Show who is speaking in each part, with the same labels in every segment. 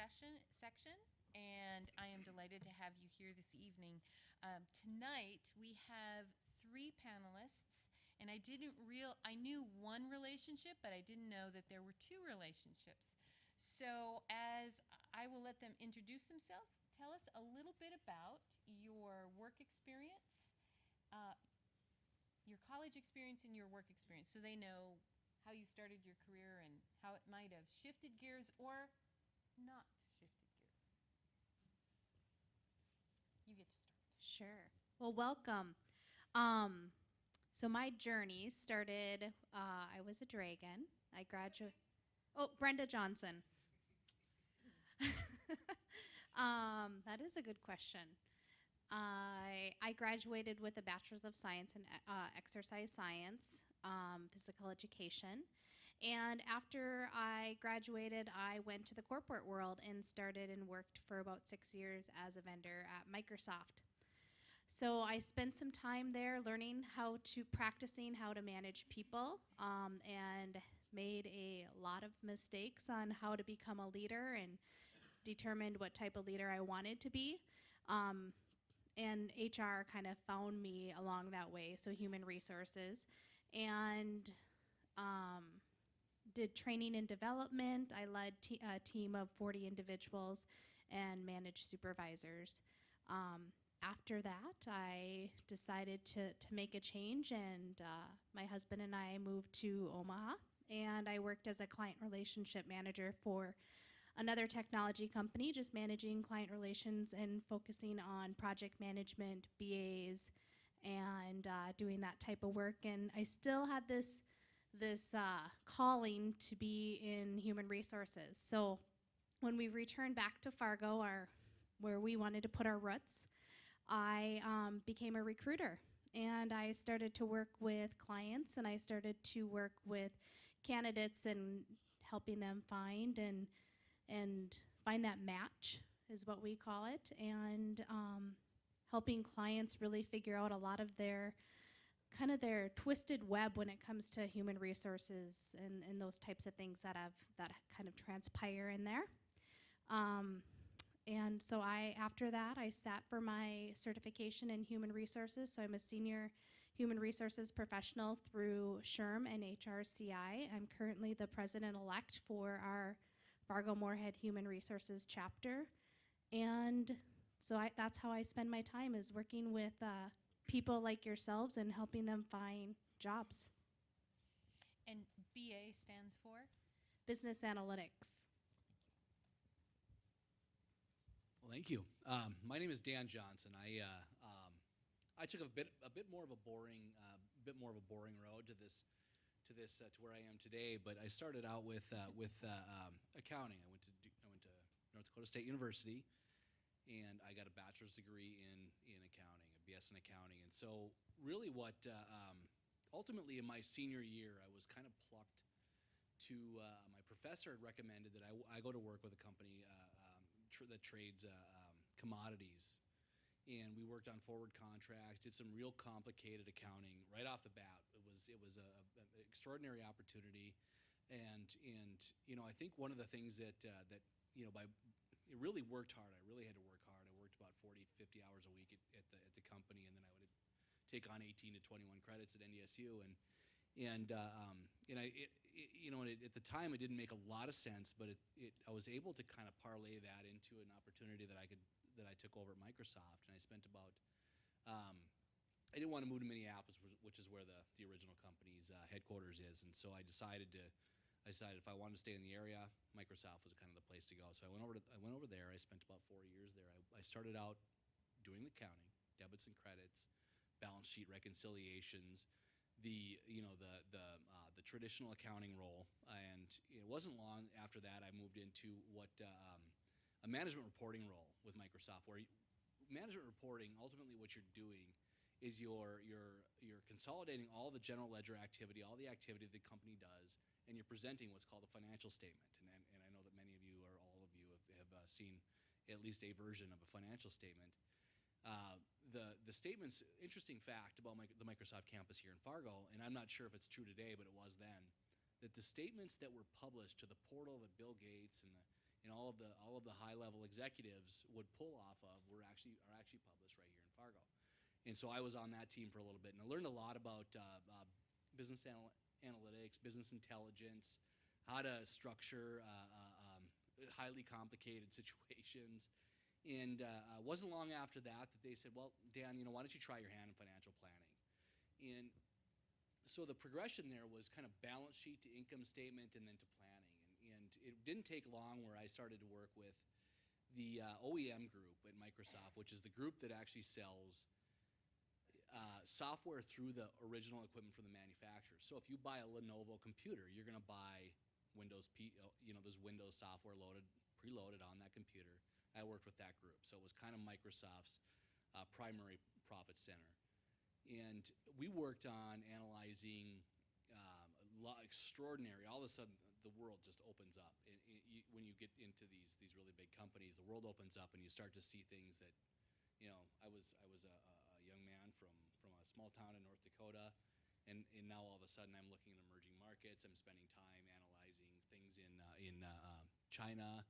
Speaker 1: section, and I am delighted to have you here this evening. Tonight we have three panelists, and I knew one relationship, but I didn't know that there were two relationships. So as I will let them introduce themselves, tell us a little bit about your work experience, your college experience and your work experience, so they know how you started your career and how it might have shifted gears or not shifted gears. You get to start.
Speaker 2: Sure. Well, welcome. So my journey started, I was a dragon. I graduated, Brenda Johnson. That is a good question. I graduated with a Bachelor's of Science in Exercise Science, physical education. And after I graduated, I went to the corporate world and started and worked for about 6 years as a vendor at Microsoft. So I spent some time there learning practicing how to manage people, and made a lot of mistakes on how to become a leader and determined what type of leader I wanted to be. And HR kind of found me along that way, so human resources. And did training and development. I led a team of 40 individuals and managed supervisors. After that, I decided to make a change, and my husband and I moved to Omaha, and I worked as a client relationship manager for another technology company, just managing client relations and focusing on project management, BAs, and doing that type of work. And I still had this calling to be in human resources. So when we returned back to Fargo, where we wanted to put our roots, I became a recruiter. And I started to work with clients, and I started to work with candidates and helping them find find that match, is what we call it, and helping clients really figure out a lot of their twisted web when it comes to human resources and those types of things that kind of transpire in there. And so after that, I sat for my certification in human resources. So I'm a senior human resources professional through SHRM and HRCI. I'm currently the president-elect for our Fargo-Moorhead Human Resources chapter. And so that's how I spend my time, is working with people like yourselves and helping them find jobs.
Speaker 1: And BA stands for?
Speaker 2: Business Analytics.
Speaker 3: Well, thank you. My name is Dan Johnson. I took a bit more of a boring road to where I am today. But I started out with accounting. I went to North Dakota State University, and I got a bachelor's degree in accounting, a BS in accounting. And so, really, ultimately in my senior year, I was kind of plucked to. My professor had recommended that I go to work with a company that trades commodities, and we worked on forward contracts, did some real complicated accounting right off the bat. It was an extraordinary opportunity, and I think one of the things that it really worked hard. I really had to work hard. I worked about 40, 50 hours a week at the company, and then I would take on 18 to 21 credits at NDSU, and at the time it didn't make a lot of sense, but I was able to kind of parlay that into an opportunity that I took over at Microsoft, and I spent about. I didn't want to move to Minneapolis, which is where the original company's headquarters is, and so I decided if I wanted to stay in the area, Microsoft was kind of the place to go. So I went over there. I spent about 4 years there. I started out doing accounting, debits and credits, balance sheet reconciliations, the traditional accounting role, and it wasn't long after that I moved into a management reporting role with Microsoft, where management reporting, ultimately what you're doing is you're consolidating all the general ledger activity, all the activity the company does, and you're presenting what's called a financial statement. And I know that many of you, or all of you, have seen at least a version of a financial statement. The statements, interesting fact about the Microsoft campus here in Fargo, and I'm not sure if it's true today, but it was then, that the statements that were published to the portal that Bill Gates and and all of the high level executives would pull off of are actually published right here in Fargo. And so I was on that team for a little bit, and I learned a lot about business analytics, business intelligence, how to structure highly complicated situations. And wasn't long after that they said, well, Dan, why don't you try your hand in financial planning? And so the progression there was kind of balance sheet to income statement and then to planning. And it didn't take long where I started to work with the OEM group at Microsoft, which is the group that actually sells software through the original equipment from the manufacturer. So if you buy a Lenovo computer, you're going to buy there's Windows software preloaded on that computer. I worked with that group, so it was kind of Microsoft's primary profit center. And we worked on analyzing extraordinary. All of a sudden, the world just opens up. When you get into these really big companies, the world opens up, and you start to see things that, I was a young man from a small town in North Dakota, and now all of a sudden I'm looking at emerging markets. I'm spending time analyzing things in China,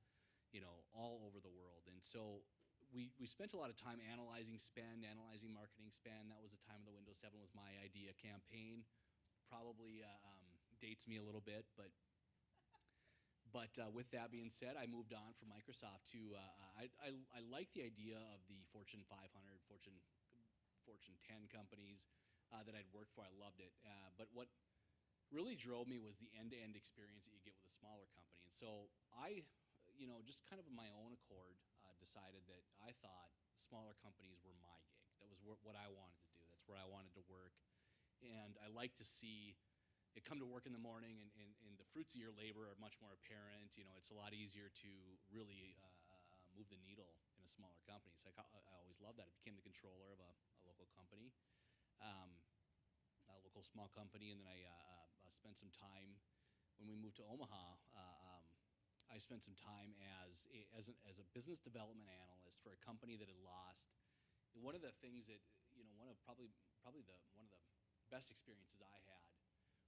Speaker 3: all over the world. And so we spent a lot of time analyzing spend, analyzing marketing spend. That was the time of the Windows 7 was my idea campaign. Probably dates me a little bit, but with that being said, I moved on from Microsoft to I like the idea of the Fortune 500, Fortune 10 companies that I'd worked for. I loved it. But what really drove me was the end-to-end experience that you get with a smaller company. And so I, just kind of of my own accord, decided that I thought smaller companies were my gig. That was what I wanted to do. That's where I wanted to work. And I like to see it come to work in the morning, and the fruits of your labor are much more apparent. It's a lot easier to really move the needle in a smaller company. So I always loved that. I became the controller of a local company, a local small company, and then I spent some time when we moved to Omaha. I spent some time as a business development analyst for a company that had lost. One of the things that one of the best experiences I had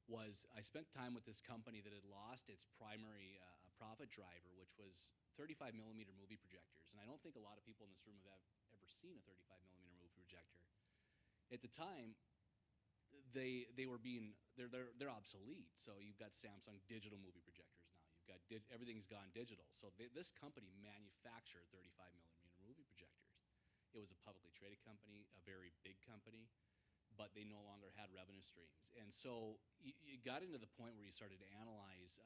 Speaker 3: was I spent time with this company that had lost its primary profit driver, which was 35 millimeter movie projectors. And I don't think a lot of people in this room have ever seen a 35 millimeter movie projector. At the time, they're obsolete. So you've got Samsung digital movie projectors now. You've got everything's gone digital. So this company manufactured 35 millimeter movie projectors. It was a publicly traded company, a very big company, but they no longer had revenue streams. And so you got into the point where you started to analyze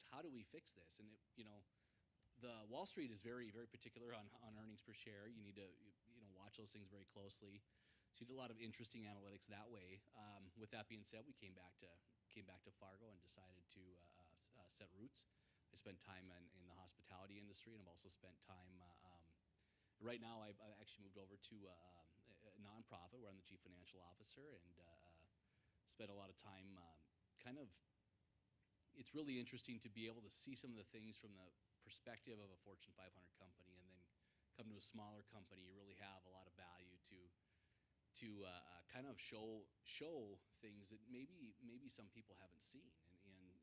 Speaker 3: how do we fix this. And the Wall Street is very, very particular on earnings per share. You need to watch those things very closely. So you did a lot of interesting analytics that way. With that being said, we came back to Fargo and decided to set roots. I spent time in the hospitality industry, and I've also spent time. Right now, I've actually moved over to a nonprofit where I'm the chief financial officer, and spent a lot of time it's really interesting to be able to see some of the things from the perspective of a Fortune 500 company, and then come to a smaller company. You really have a lot of value to kind of show things that maybe some people haven't seen,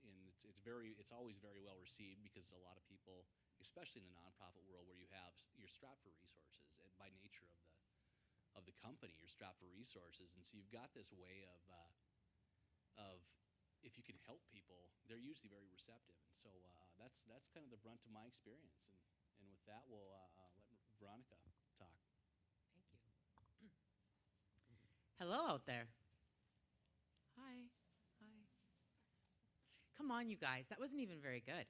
Speaker 3: and it's always very well received, because a lot of people, especially in the nonprofit world, where you're strapped for resources, and by nature of the company, you're strapped for resources, and so you've got this way of if you can help people, they're usually very receptive, and so that's kind of the brunt of my experience, and with that, we'll let Veronica talk.
Speaker 4: Thank you. Hello out there. Hi. Hi. Come on, you guys. That wasn't even very good.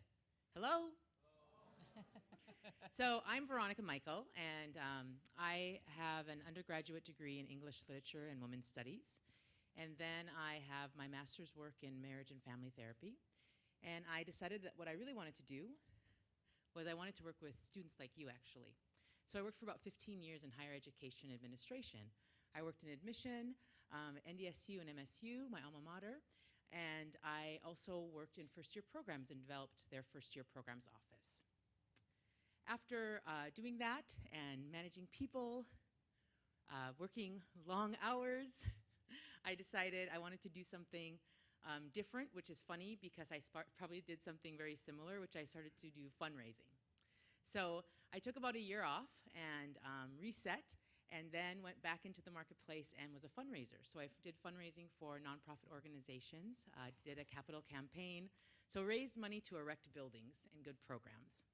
Speaker 4: Hello? So I'm Veronica Michael, and I have an undergraduate degree in English literature and women's studies. And then I have my master's work in marriage and family therapy. And I decided that what I really wanted to do was I wanted to work with students like you, actually. So I worked for about 15 years in higher education administration. I worked in admission, NDSU and MSU, my alma mater. And I also worked in first-year programs and developed their first-year programs office. After doing that and managing people, working long hours, I decided I wanted to do something different, which is funny because I probably did something very similar, which I started to do fundraising. So I took about a year off and reset, and then went back into the marketplace and was a fundraiser. So I did fundraising for nonprofit organizations, did a capital campaign, so raised money to erect buildings and good programs.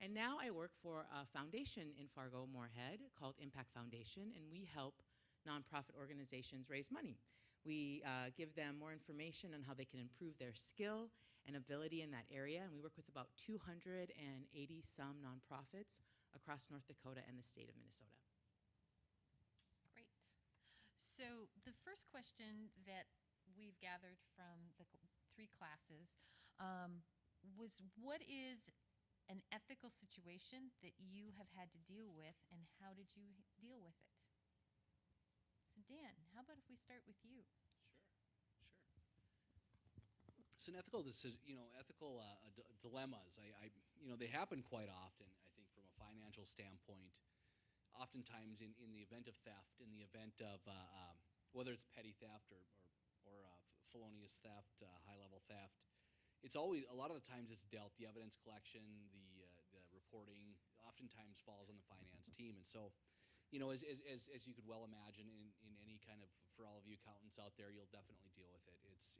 Speaker 4: And now I work for a foundation in Fargo-Moorhead called Impact Foundation, and we help nonprofit organizations raise money. We give them more information on how they can improve their skill and ability in that area, and we work with about 280 some nonprofits across North Dakota and the state of Minnesota.
Speaker 1: Great. So the first question that we've gathered from the three classes was, what is an ethical situation that you have had to deal with, and how did you deal with it? So Dan, how about if we start with you?
Speaker 3: Sure. So an ethical decision, ethical dilemmas. They happen quite often. I think from a financial standpoint, oftentimes in the event of theft, in the event of whether it's petty theft or felonious theft, high-level theft, it's always, a lot of the times it's dealt, the evidence collection, the reporting, oftentimes falls on the finance team. And so, as you could well imagine, in any kind of, for all of you accountants out there, you'll definitely deal with it. It's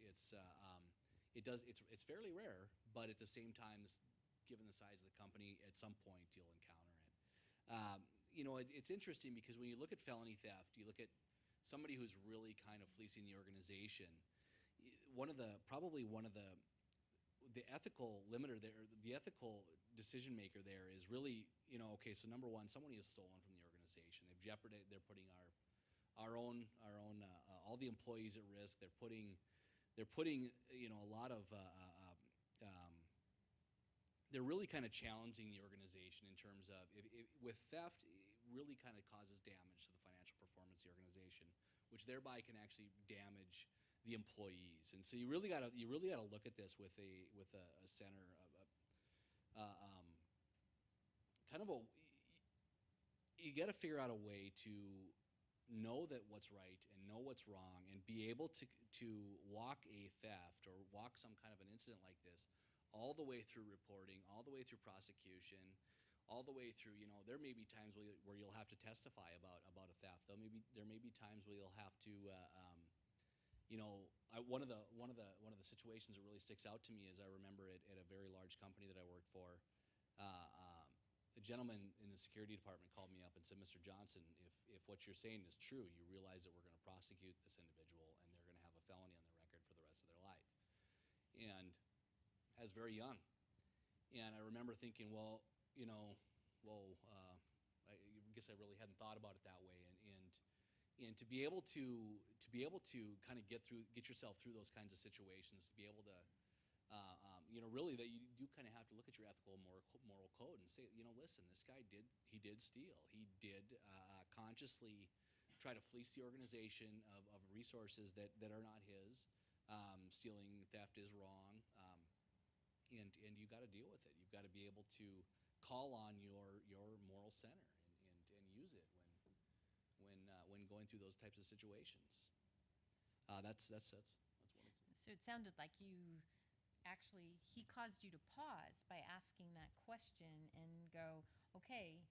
Speaker 3: fairly rare, but at the same time, given the size of the company, at some point you'll encounter it. It's interesting because when you look at felony theft, you look at somebody who's really kind of fleecing the organization. Probably one of the ethical limiter there, the ethical decision maker there is really, okay, so number one, somebody has stolen from the organization. They're putting our own all the employees at risk. They're putting a lot of they're really kind of challenging the organization in terms of, with theft, it really kind of causes damage to the financial performance of the organization, which thereby can actually damage the employees. And so you really got to look at this with a center of you got to figure out a way to know that what's right and know what's wrong, and be able to walk a theft or walk some kind of an incident like this all the way through reporting, all the way through prosecution, all the way through, there may be times where you'll have to testify about a theft. There may be times where you'll have to one of the situations that really sticks out to me is, I remember at a very large company that I worked for, a gentleman in the security department called me up and said, "Mr. Johnson, if what you're saying is true, you realize that we're going to prosecute this individual and they're going to have a felony on their record for the rest of their life." And I was very young, and I remember thinking, I guess I really hadn't thought about it that way, and to be able to kind of get yourself through those kinds of situations, to be able to really, that you do kind of have to look at your ethical moral code and say, listen, this guy did steal. He did consciously try to fleece the organization of resources that are not his. Stealing, theft is wrong, and you got to deal with it. You've got to be able to call on your moral center and use it when going through those types of situations. That's one example.
Speaker 1: So it sounded like he caused you to pause by asking that question and go, okay,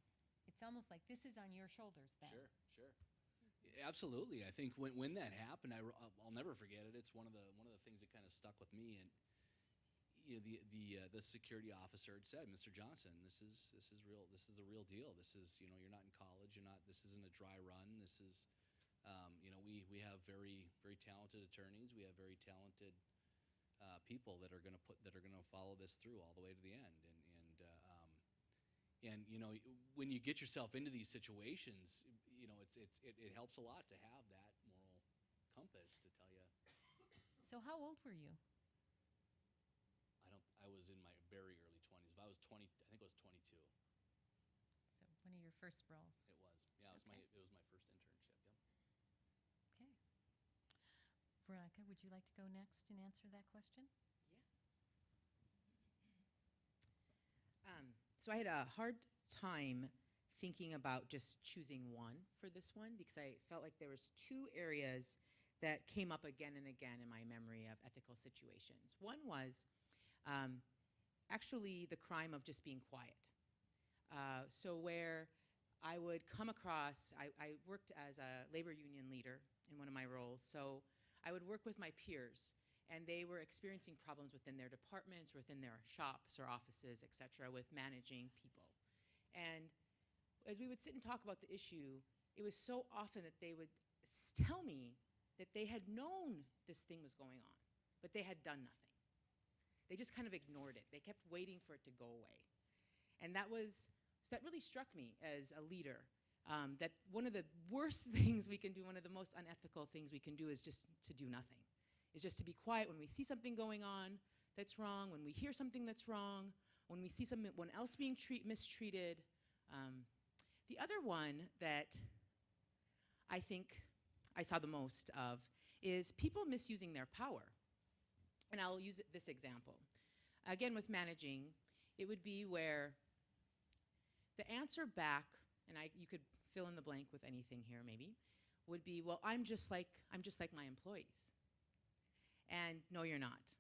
Speaker 1: it's almost like this is on your shoulders then.
Speaker 3: Sure. Absolutely. I think when that happened, I'll never forget it. It's one of the things that kind of stuck with me. And the security officer had said, "Mr. Johnson, this is real. This is the real deal. This is, you're not in college. This isn't a dry run. This is, we have very, very talented attorneys. We have very talented people that are going to follow this through all the way to the end." And when you get yourself into these situations, it helps a lot to have that moral compass to tell you.
Speaker 1: So how old were you?
Speaker 3: I was in my very early 20s. If I was 20, I think I was 22.
Speaker 1: So one of your first roles.
Speaker 3: It was. Yeah, it was my first internship. Yep.
Speaker 1: Okay. Veronica, would you like to go next and answer that question?
Speaker 4: So I had a hard time thinking about just choosing one for this one, because I felt like there was two areas that came up again and again in my memory of ethical situations. One was actually the crime of just being quiet. So where I would come across, I worked as a labor union leader in one of my roles, so I would work with my peers, and they were experiencing problems within their departments, within their shops or offices, et cetera, with managing people. And as we would sit and talk about the issue, it was so often that they would tell me that they had known this thing was going on, but they had done nothing. They just kind of ignored it. They kept waiting for it to go away. And that really struck me as a leader, that one of the worst things we can do, one of the most unethical things we can do is just to do nothing. Is just to be quiet when we see something going on that's wrong, when we hear something that's wrong, when we see someone else being mistreated. The other one that I think I saw the most of is people misusing their power. And I'll use this example. Again, with managing, it would be where the answer back, and you could fill in the blank with anything here maybe, would be, well, I'm just like my employees. And no, you're not.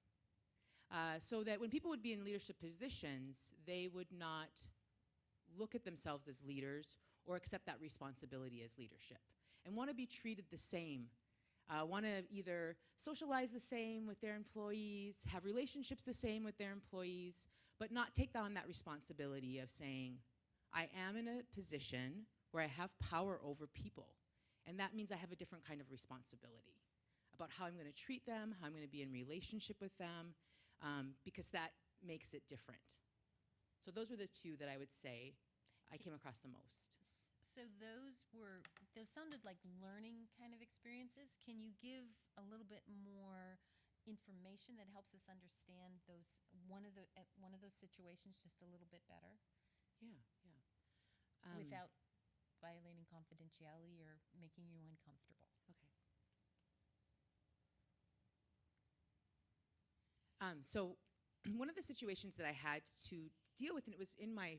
Speaker 4: So that when people would be in leadership positions, they would not look at themselves as leaders or accept that responsibility as leadership and want to be treated the same, want to either socialize the same with their employees, have relationships the same with their employees, but not take on that responsibility of saying, I am in a position where I have power over people, and that means I have a different kind of responsibility about how I'm going to treat them, how I'm going to be in relationship with them, because that makes it different. So those were the two that I would say I came across the most.
Speaker 1: So those sounded like learning kind of experiences. Can you give a little bit more information that helps us understand one of those situations just a little bit better?
Speaker 4: Yeah.
Speaker 1: Without violating confidentiality or making you uncomfortable.
Speaker 4: Okay. So one of the situations that I had to deal with, and it was in my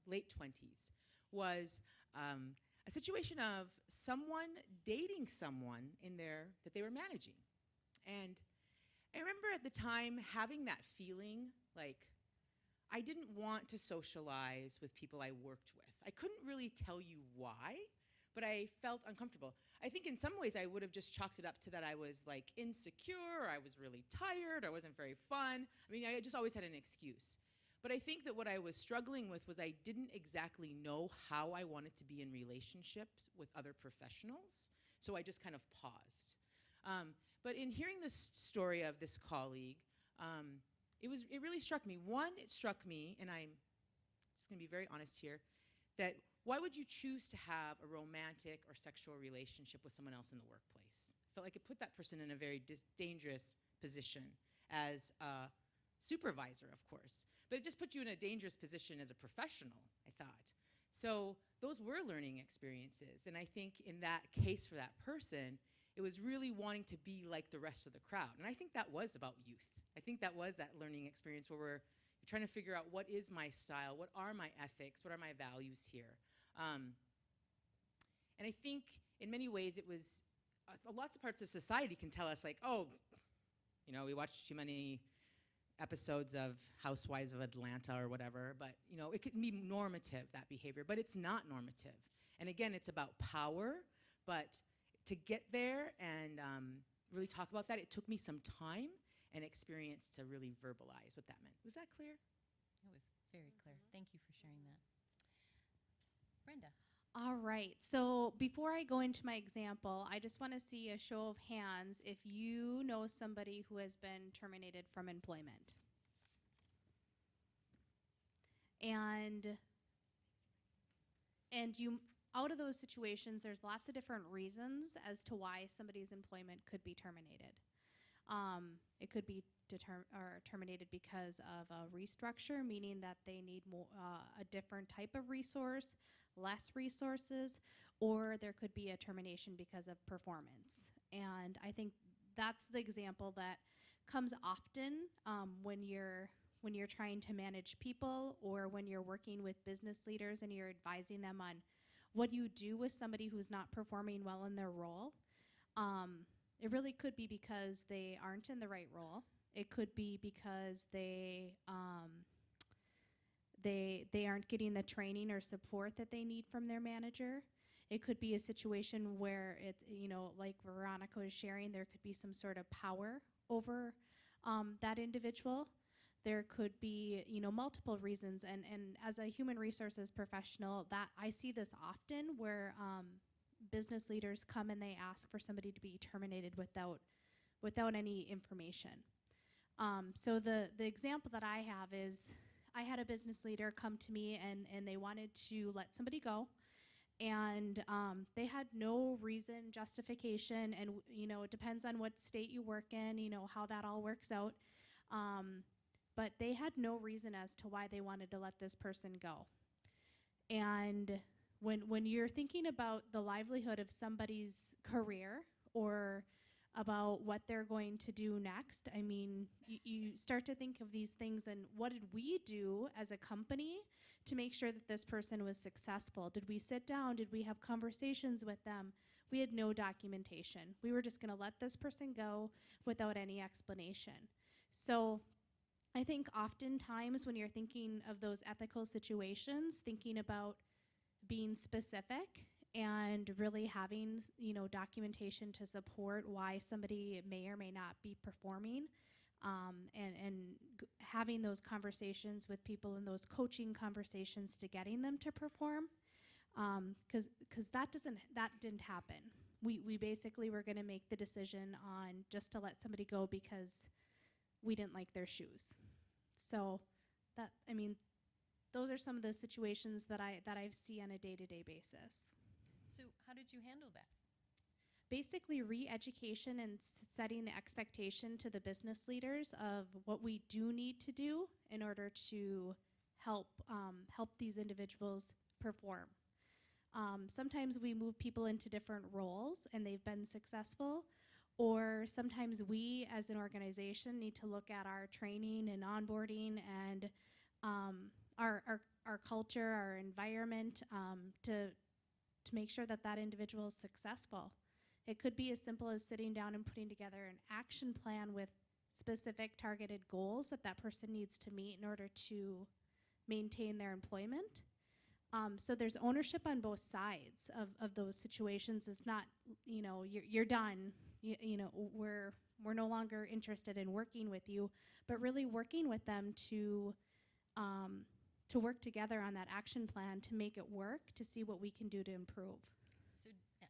Speaker 4: late 20s, was a situation of someone dating someone that they were managing. And I remember at the time having that feeling like I didn't want to socialize with people I worked with. I couldn't really tell you why, but I felt uncomfortable. I think in some ways I would have just chalked it up to that I was like insecure, or I was really tired, or wasn't very fun. I mean, I just always had an excuse. But I think that what I was struggling with was I didn't exactly know how I wanted to be in relationships with other professionals, so I just kind of paused. But in hearing this story of this colleague, it really struck me. One, it struck me, and I'm just going to be very honest here, that why would you choose to have a romantic or sexual relationship with someone else in the workplace? I felt like it put that person in a very dangerous position as a supervisor, of course. But it just put you in a dangerous position as a professional, I thought. So those were learning experiences. And I think in that case for that person, it was really wanting to be like the rest of the crowd. And I think that was about youth. I think that was that learning experience where we're trying to figure out what is my style, what are my ethics, what are my values here. And I think in many ways it was, lots of parts of society can tell us like, oh, we watch too many episodes of Housewives of Atlanta or whatever, but it could be normative, that behavior, but it's not normative. And again, it's about power, but to get there and really talk about that, it took me some time and experience to really verbalize what that meant. Was that clear?
Speaker 1: It was very clear. Thank you for sharing that. Brenda.
Speaker 2: All right. So before I go into my example, I just want to see a show of hands if you know somebody who has been terminated from employment. And you, out of those situations, there's lots of different reasons as to why somebody's employment could be terminated. It could be terminated because of a restructure, meaning that they need a different type of resource, less resources, or there could be a termination because of performance. And I think that's the example that comes often when you're trying to manage people, or when you're working with business leaders and you're advising them on what you do with somebody who's not performing well in their role. It really could be because they aren't in the right role. It could be because they aren't getting the training or support that they need from their manager. It could be a situation where it's, like Veronica was sharing, there could be some sort of power over that individual. There could be, multiple reasons. And as a human resources professional, that I see this often where business leaders come and they ask for somebody to be terminated without any information. So the example that I have is I had a business leader come to me and they wanted to let somebody go. And they had no reason, justification, and it depends on what state you work in, how that all works out. But they had no reason as to why they wanted to let this person go. And when you're thinking about the livelihood of somebody's career or about what they're going to do next, I mean, you start to think of these things and what did we do as a company to make sure that this person was successful? Did we sit down? Did we have conversations with them? We had no documentation. We were just going to let this person go without any explanation. So I think oftentimes when you're thinking of those ethical situations, thinking about being specific and really having, documentation to support why somebody may or may not be performing, and having those conversations with people and those coaching conversations to getting them to perform, because that didn't happen. We basically were going to make the decision on just to let somebody go because we didn't like their shoes. So those are some of the situations that I see on a day-to-day basis.
Speaker 1: So how did you handle that?
Speaker 2: Basically, re-education and setting the expectation to the business leaders of what we do need to do in order to help these individuals perform. Sometimes we move people into different roles and they've been successful, or sometimes we as an organization need to look at our training and onboarding and our culture, our environment, to make sure that individual is successful. It could be as simple as sitting down and putting together an action plan with specific targeted goals that person needs to meet in order to maintain their employment. So there's ownership on both sides of those situations. It's not, you're done. We're no longer interested in working with you, but really working with them to work together on that action plan to make it work, to see what we can do to improve.
Speaker 1: So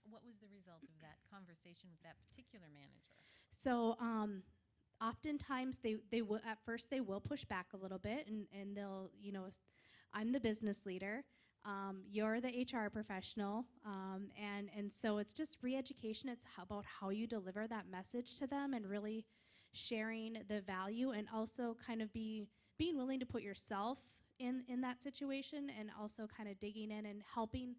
Speaker 1: what was the result of that conversation with that particular manager?
Speaker 2: So oftentimes they will, at first they will push back a little bit and they'll, I'm the business leader, you're the HR professional, and so it's just re-education. It's about how you deliver that message to them and really sharing the value, and also kind of being willing to put yourself in that situation, and also kind of digging in and helping.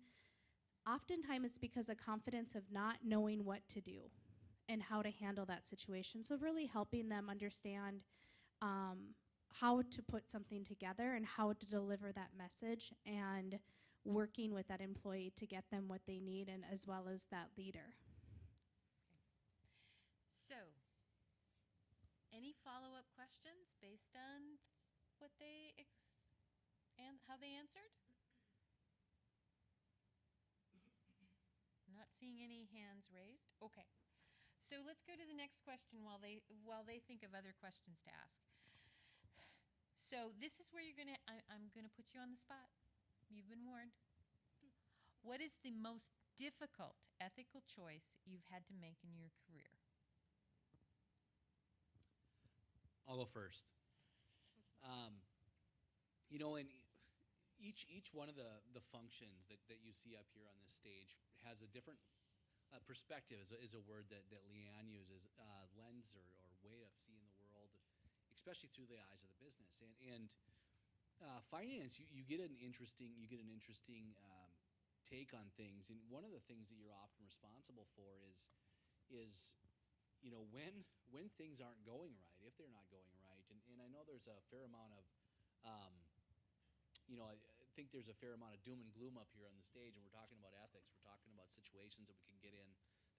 Speaker 2: Oftentimes it's because of confidence of not knowing what to do and how to handle that situation. So really helping them understand how to put something together and how to deliver that message, and working with that employee to get them what they need, and as well as that leader.
Speaker 1: So, any follow-up questions based on what they and how they answered? Not seeing any hands raised. Okay. So let's go to the next question while they think of other questions to ask. So this is where I'm gonna put you on the spot. You've been warned. What is the most difficult ethical choice you've had to make in your career?
Speaker 3: I'll go first. And each one of the functions that you see up here on this stage has a different perspective, is a word that Leanne uses, lens or way of seeing the world, especially through the eyes of the business. And finance, you get an interesting take on things. And one of the things that you're often responsible for is when things aren't going right, if they're not going right. And I know there's a fair amount of I think there's a fair amount of doom and gloom up here on the stage, and we're talking about ethics. We're talking about situations that we can get in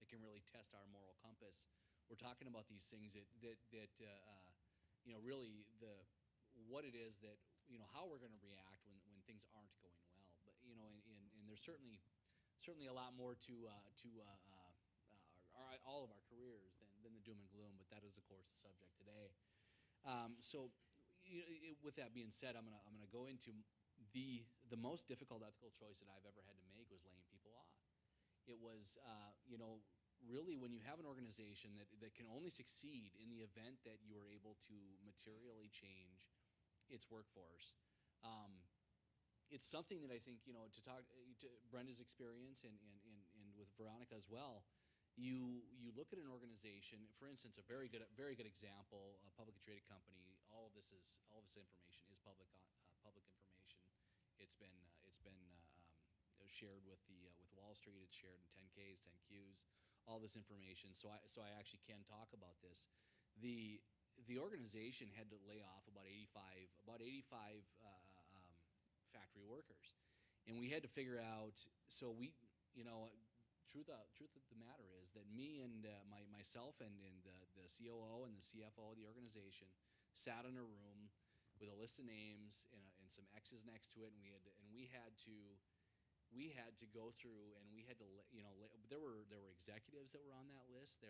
Speaker 3: that can really test our moral compass. We're talking about these things really what it is that, how we're going to react when things aren't going well. But, and there's certainly a lot more to all of our careers than the doom and gloom, but that is, of course, the subject today. With that being said, I'm gonna go into the most difficult ethical choice that I've ever had to make was laying people off. It was, really when you have an organization that can only succeed in the event that you are able to materially change its workforce. It's something that I think, to talk to Brenda's experience and with Veronica as well. You look at an organization, for instance, a very good example, a publicly traded company. All of this information is public information. It's been shared with Wall Street. It's shared in 10Ks, 10Qs, all this information. So I actually can talk about this. The organization had to lay off about 85 factory workers, and we had to figure out. So we, truth of the matter is that me and myself and the COO and the CFO of the organization sat in a room with a list of names and some X's next to it, and we had to go through, and we had to there were executives that were on that list.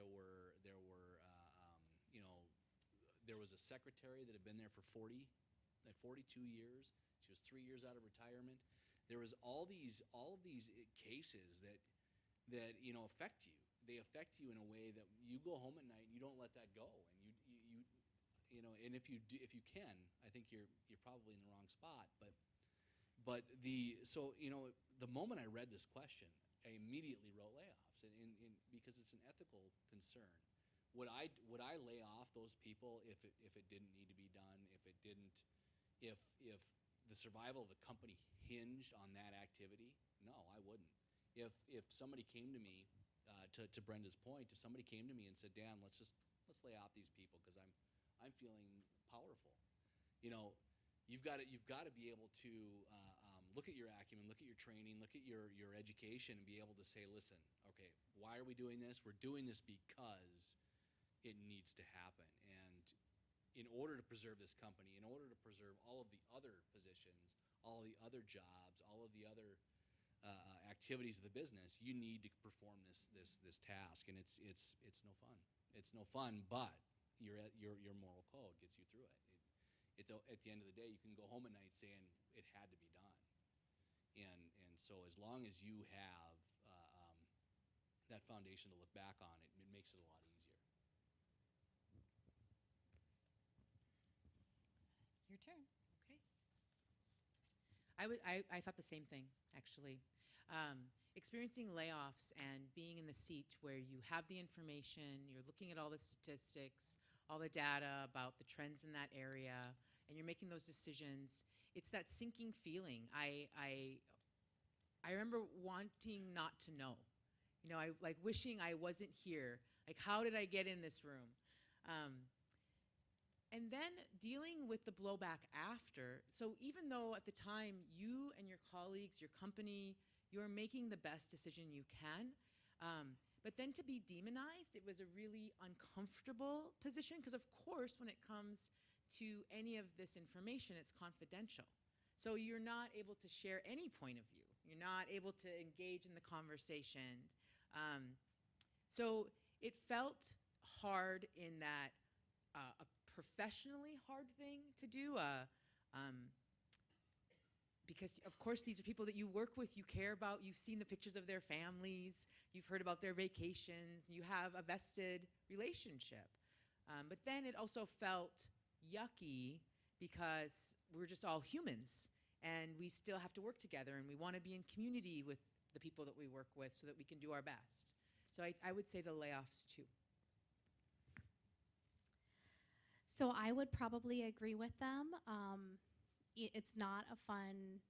Speaker 3: There was a secretary that had been there for 42 years. She was 3 years out of retirement. There was all of these cases that affect you. They affect you in a way that you go home at night and you don't let that go. And and if you can, I think you're probably in the wrong spot. The moment I read this question, I immediately wrote layoffs, and because it's an ethical concern. Would I lay off those people if it didn't need to be done? If the survival of the company hinged on that activity? No, I wouldn't. If somebody came to me, to Brenda's point, if somebody came to me and said, Dan, let's lay off these people because I'm feeling powerful. You've got to be able to look at your acumen, look at your training, look at your education, and be able to say, listen, okay, why are we doing this? We're doing this because it needs to happen. And in order to preserve this company, in order to preserve all of the other positions, all of the other jobs, all of the other activities of the business, you need to perform this task, and it's no fun. It's no fun, but your moral code gets you through it. At the end of the day, you can go home at night saying it had to be done, and so as long as you have that foundation to look back on, it makes it a lot easier.
Speaker 1: Your turn.
Speaker 4: Okay. I thought the same thing, actually. Experiencing layoffs and being in the seat where you have the information, you're looking at all the statistics, all the data about the trends in that area, and you're making those decisions. It's that sinking feeling. I remember wanting not to know. I like wishing I wasn't here. Like, how did I get in this room? And then dealing with the blowback after. So even though at the time you and your colleagues, your company, you're making the best decision you can, but then to be demonized, it was a really uncomfortable position because, of course, when it comes to any of this information, it's confidential. So you're not able to share any point of view. You're not able to engage in the conversation. So it felt hard in that a professionally hard thing to do, because of course these are people that you work with, you care about, you've seen the pictures of their families, you've heard about their vacations, you have a vested relationship. But then it also felt yucky because we're just all humans and we still have to work together and we want to be in community with the people that we work with so that we can do our best. So I would say the layoffs too.
Speaker 2: So I would probably agree with them. It's not a fun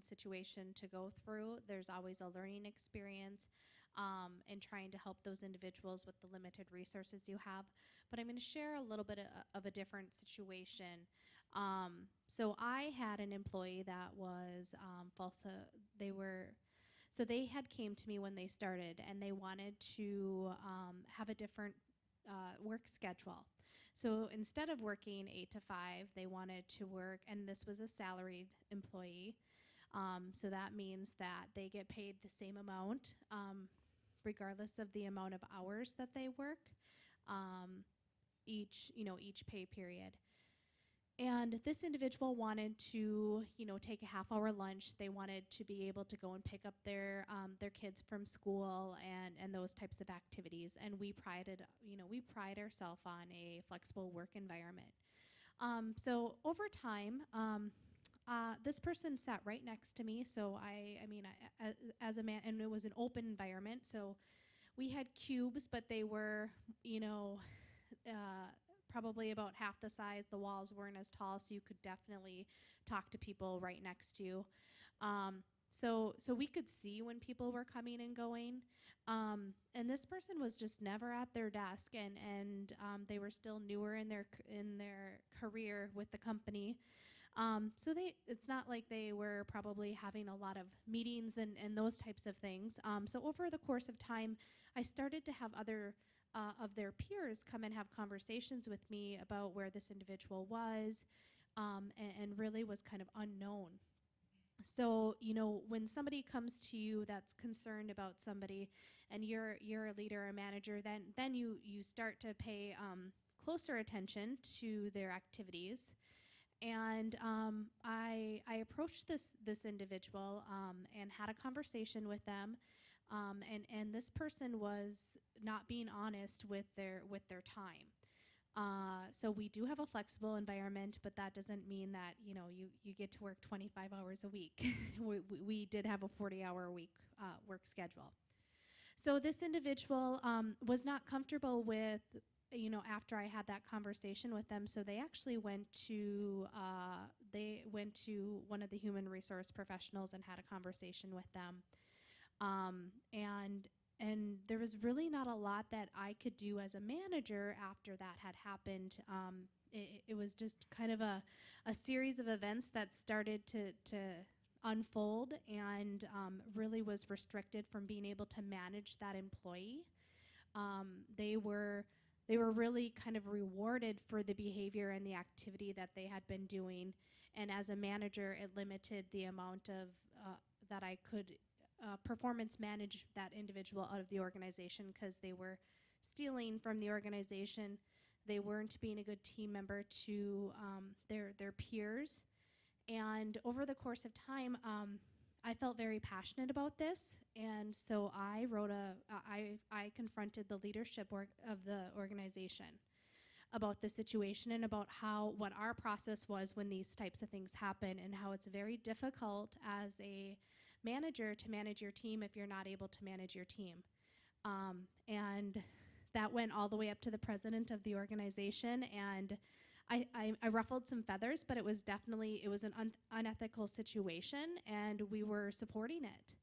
Speaker 2: situation to go through. There's always a learning experience in trying to help those individuals with the limited resources you have. But I'm going to share a little bit of a different situation. So I had an employee that was So they had came to me when they started, and they wanted to have a different work schedule. So instead of working 8 to 5, they wanted to work, and this was a salaried employee. So that means that they get paid the same amount, regardless of the amount of hours that they work, each pay period. And this individual wanted to, take a half-hour lunch. They wanted to be able to go and pick up their kids from school and those types of activities. And we pride ourselves on a flexible work environment. So over time, this person sat right next to me. So as a man, and it was an open environment. So we had cubes, but they were, probably about half the size. The walls weren't as tall, so you could definitely talk to people right next to you. So we could see when people were coming and going. And this person was just never at their desk, and they were still newer in their career with the company. So it's not like they were probably having a lot of meetings and those types of things. So over the course of time, I started to have other of their peers come and have conversations with me about where this individual was, and really was kind of unknown. So, when somebody comes to you that's concerned about somebody, and you're a leader or a manager, then you start to pay closer attention to their activities. And I approached this individual and had a conversation with them. And this person was not being honest with their time. So we do have a flexible environment, but that doesn't mean that you get to work 25 hours a week. we did have a 40-hour a week work schedule. So this individual was not comfortable with, after I had that conversation with them. So they actually went to one of the human resource professionals and had a conversation with them. And there was really not a lot that I could do as a manager after that had happened. It was just kind of a series of events that started to unfold, and really was restricted from being able to manage that employee. They were really kind of rewarded for the behavior and the activity that they had been doing. And as a manager, it limited the amount of that I could performance manage that individual out of the organization, because they were stealing from the organization. They weren't being a good team member to their peers. And over the course of time, I felt very passionate about this, and so I wrote I confronted the leadership of the organization about the situation, and about what our process was when these types of things happen, and how it's very difficult as a manager to manage your team if you're not able to manage your team. And that went all the way up to the president of the organization, and I ruffled some feathers, but it was an unethical situation, and we were supporting it.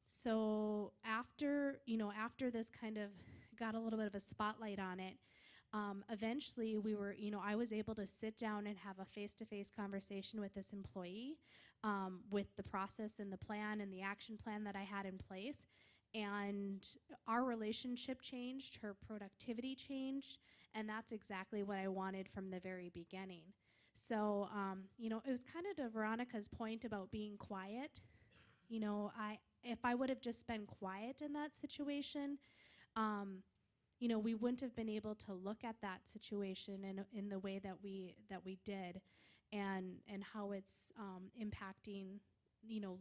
Speaker 2: So after this kind of got a little bit of a spotlight on it, eventually I was able to sit down and have a face-to-face conversation with this employee, with the process and the plan and the action plan that I had in place. And our relationship changed, her productivity changed, and that's exactly what I wanted from the very beginning. So, it was kind of to Veronica's point about being quiet. If I would have just been quiet in that situation, we wouldn't have been able to look at that situation in the way that we did, and how it's impacting,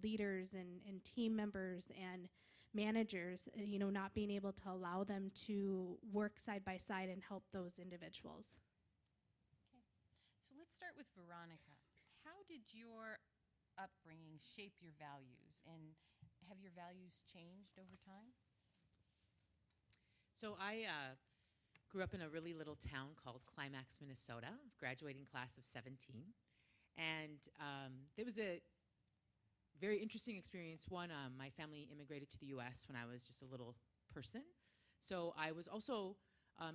Speaker 2: leaders and team members and managers, not being able to allow them to work side by side and help those individuals.
Speaker 1: Okay. So let's start with Veronica. How did your upbringing shape your values, and have your values changed over time?
Speaker 4: So I grew up in a really little town called Climax, Minnesota, graduating class of 17. And there was a very interesting experience. One, my family immigrated to the U.S. when I was just a little person. So I was also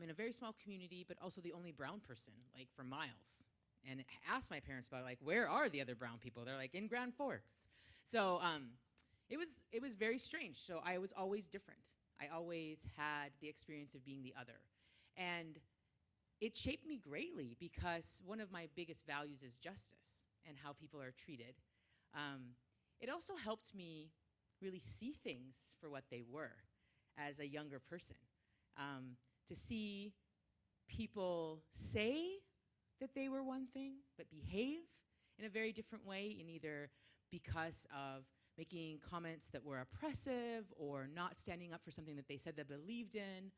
Speaker 4: in a very small community, but also the only brown person, like for miles. And asked my parents about, like, where are the other brown people? They're like, in Grand Forks. So It was very strange. So I was always different. I always had the experience of being the other. And it shaped me greatly because one of my biggest values is justice and how people are treated. Um, it also helped me really see things for what they were as a younger person. To see people say that they were one thing, but behave in a very different way, in either because of making comments that were oppressive or not standing up for something that they said they believed in.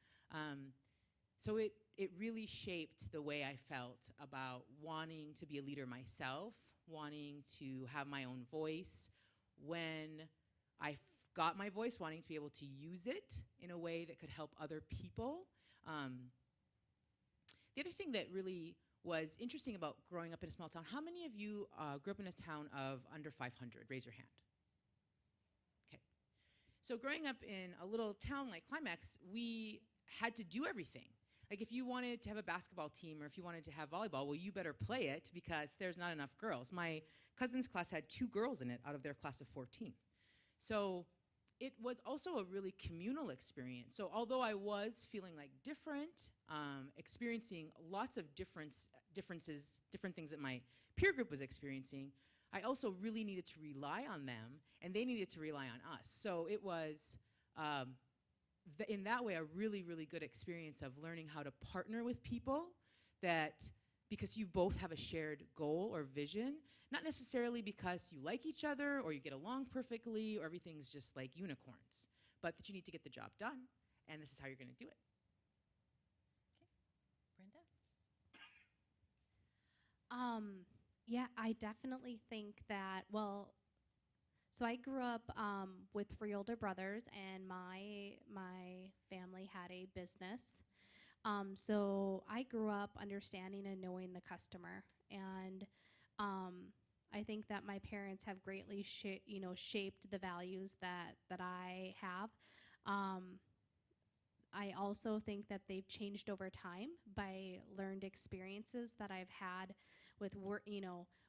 Speaker 4: So it really shaped the way I felt about wanting to be a leader myself, wanting to have my own voice. When I got my voice, wanting to be able to use it in a way that could help other people. The other thing that really was interesting about growing up in a small town, how many of you grew up in a town of under 500? Raise your hand. Okay. So growing up in a little town like Climax, we had to do everything. Like if you wanted to have a basketball team or if you wanted to have volleyball, well, you better play it because there's not enough girls. My cousin's class had 2 girls in it out of their class of 14. So it was also a really communal experience. So although I was feeling like different, experiencing lots of differences, different things that my peer group was experiencing, I also really needed to rely on them, and they needed to rely on us. So it was, in that way, a really, really good experience of learning how to partner with people that, because you both have a shared goal or vision, not necessarily because you like each other or you get along perfectly or everything's just like unicorns, but that you need to get the job done, and this is how you're going to do it.
Speaker 1: Brenda?
Speaker 2: Yeah, I definitely think that, well, so I grew up with 3 older brothers, and my family had a business. So I grew up understanding and knowing the customer, and I think that my parents have greatly shaped the values that I have. Um, I also think that they've changed over time by learned experiences that I've had with work,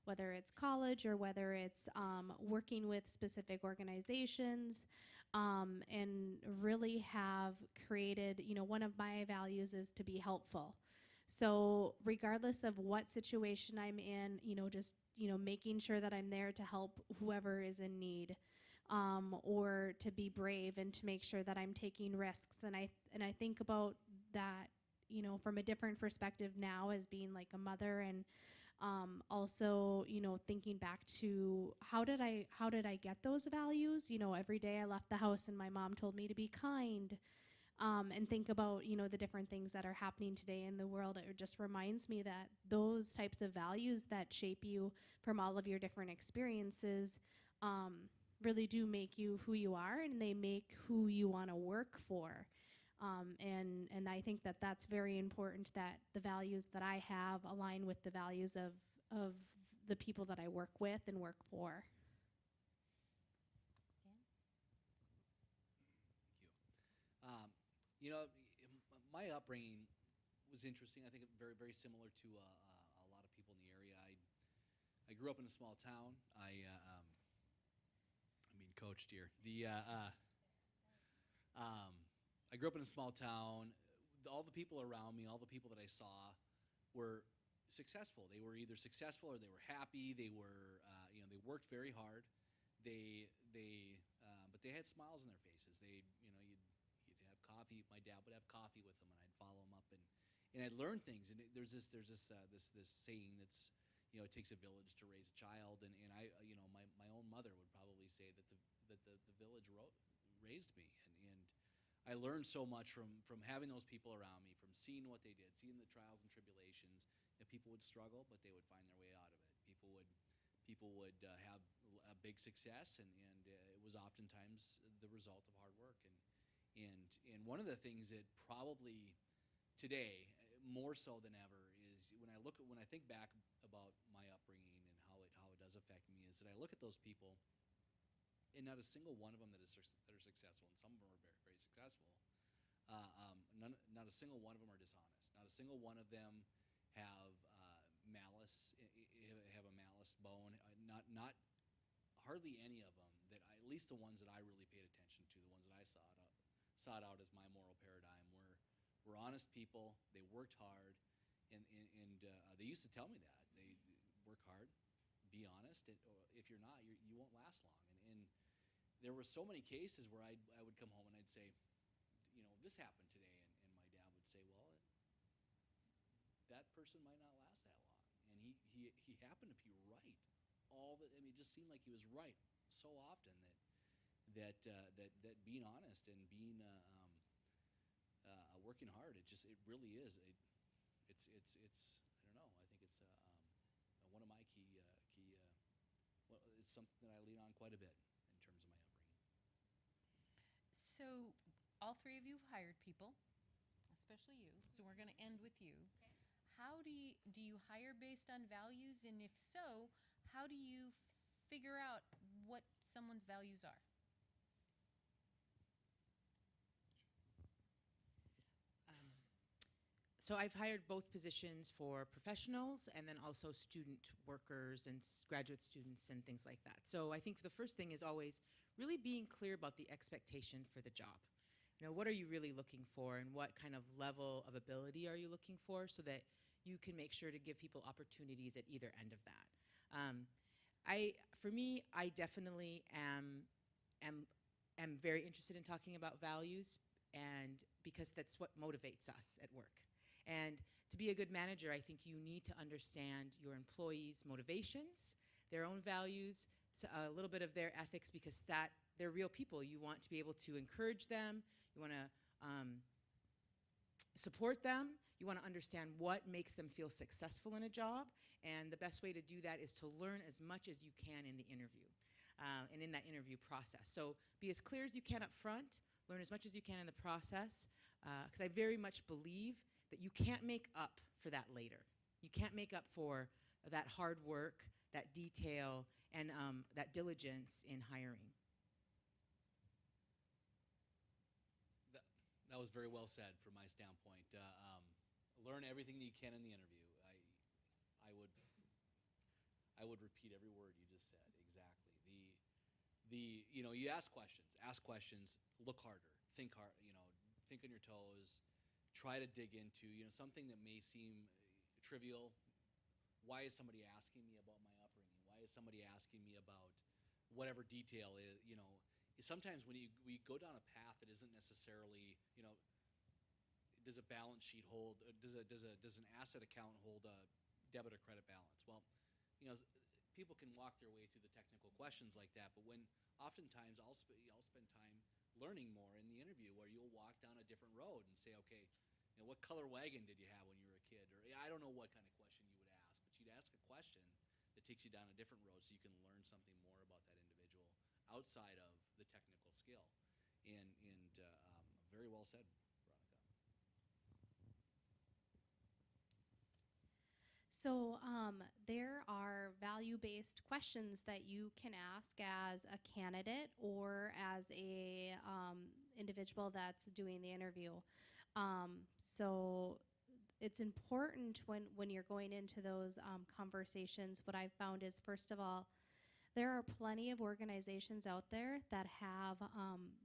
Speaker 2: whether it's college or whether it's working with specific organizations, and really have created, one of my values is to be helpful. So regardless of what situation I'm in, just, making sure that I'm there to help whoever is in need. Or to be brave and to make sure that I'm taking risks. And I think about that, from a different perspective now as being like a mother, and also, thinking back to how did I get those values? Every day I left the house and my mom told me to be kind. And think about, the different things that are happening today in the world. It just reminds me that those types of values that shape you from all of your different experiences, really do make you who you are, and they make who you want to work for. And I think that that's very important, that the values that I have align with the values of the people that I work with and work for.
Speaker 3: Thank you. My upbringing was interesting. I think very, very similar to a lot of people in the area. I grew up in a small town. Coached here. I grew up in a small town. All the people around me, all the people that I saw, were successful. They were either successful or they were happy. They were, they worked very hard. But they had smiles on their faces. You'd have coffee. My dad would have coffee with them, and I'd follow him up, and I'd learn things. And there's this saying that's, it takes a village to raise a child, and I, my own mother would probably say that the village raised me, and I learned so much from having those people around me, from seeing what they did, seeing the trials and tribulations. That people would struggle, but they would find their way out of it. People would have a big success, and it was oftentimes the result of hard work. And one of the things that probably today, more so than ever, is when I think back about my upbringing and how it does affect me, is that I look at those people, and not a single one of them that are successful, and some of them are very, very successful. Not a single one of them are dishonest. Not a single one of them have malice, have a malice bone. Not hardly any of them that, at least the ones that I really paid attention to, the ones that I sought out as my moral paradigm, were honest people. They worked hard, and they used to tell me that they work hard, be honest. Or if you're not, you won't last long. And there were so many cases where I would come home and I'd say, this happened today, and my dad would say, well, that person might not last that long. And he happened to be right. It just seemed like he was right so often that being honest and being working hard, it really is. It's I don't know. I think it's one of my it's something that I lean on quite a bit in terms of my upbringing.
Speaker 1: So, all three of you have hired people, especially you. So we're going to end with you. How do you hire based on values, and if so, how do you figure out what someone's values are?
Speaker 4: So I've hired both positions for professionals and then also student workers and graduate students and things like that. So I think the first thing is always really being clear about the expectation for the job. What are you really looking for, and what kind of level of ability are you looking for, so that you can make sure to give people opportunities at either end of that. For me, I definitely am very interested in talking about values, and because that's what motivates us at work. And to be a good manager, I think you need to understand your employees' motivations, their own values, a little bit of their ethics, because they're real people. You want to be able to encourage them. You want to support them. You want to understand what makes them feel successful in a job. And the best way to do that is to learn as much as you can in the interview and in that interview process. So be as clear as you can up front. Learn as much as you can in the process, because I very much believe that you can't make up for that later. You can't make up for that hard work, that detail, and that diligence in hiring.
Speaker 3: That was very well said from my standpoint. Learn everything that you can in the interview. I would repeat every word you just said. Exactly. You ask questions, look harder, think hard. Think on your toes. Try to dig into something that may seem trivial. Why is somebody asking me about my upbringing? Why is somebody asking me about whatever detail is? Sometimes when we go down a path that isn't necessarily, does a balance sheet hold? Does an asset account hold a debit or credit balance? Well, people can walk their way through the technical questions like that, but oftentimes I'll spend time learning more in the interview, where you'll walk down a different road and say, okay, what color wagon did you have when you were a kid? Or I don't know what kind of question you would ask, but you'd ask a question that takes you down a different road, so you can learn something more about that individual outside of the technical skill. And very well said, Veronica.
Speaker 2: So there are value-based questions that you can ask as a candidate or as a individual that's doing the interview. So it's important when you're going into those conversations. What I've found is, first of all, there are plenty of organizations out there that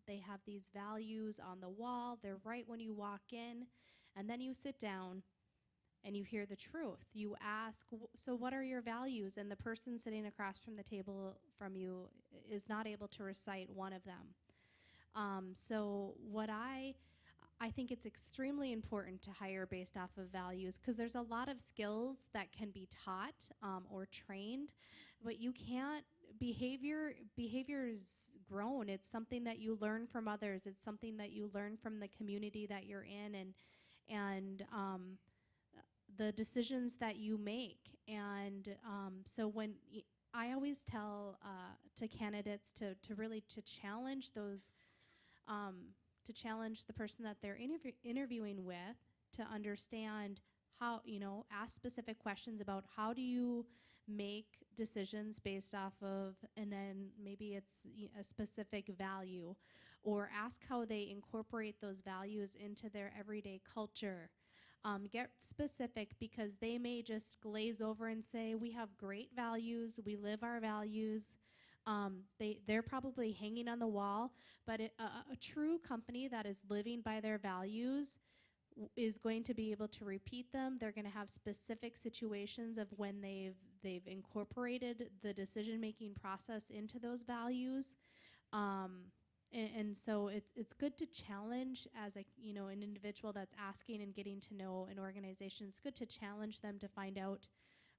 Speaker 2: they have these values on the wall. They're right when you walk in, and then you sit down and you hear the truth. You ask, so what are your values? And the person sitting across from the table from you is not able to recite one of them. So what I think it's extremely important to hire based off of values, because there's a lot of skills that can be taught or trained, but you can't. Behavior is grown. It's something that you learn from others. It's something that you learn from the community that you're in, and the decisions that you make. And so I always tell to candidates to really challenge those, to challenge the person that they're interviewing with, to understand how, ask specific questions about how do you make decisions based off of, and then maybe it's a specific value, or ask how they incorporate those values into their everyday culture. Get specific, because they may just glaze over and say, we have great values, we live our values, They're probably hanging on the wall, but a true company that is living by their values is going to be able to repeat them. They're going to have specific situations of when they've incorporated the decision making process into those values. And so it's good to challenge as an individual that's asking and getting to know an organization. It's good to challenge them to find out,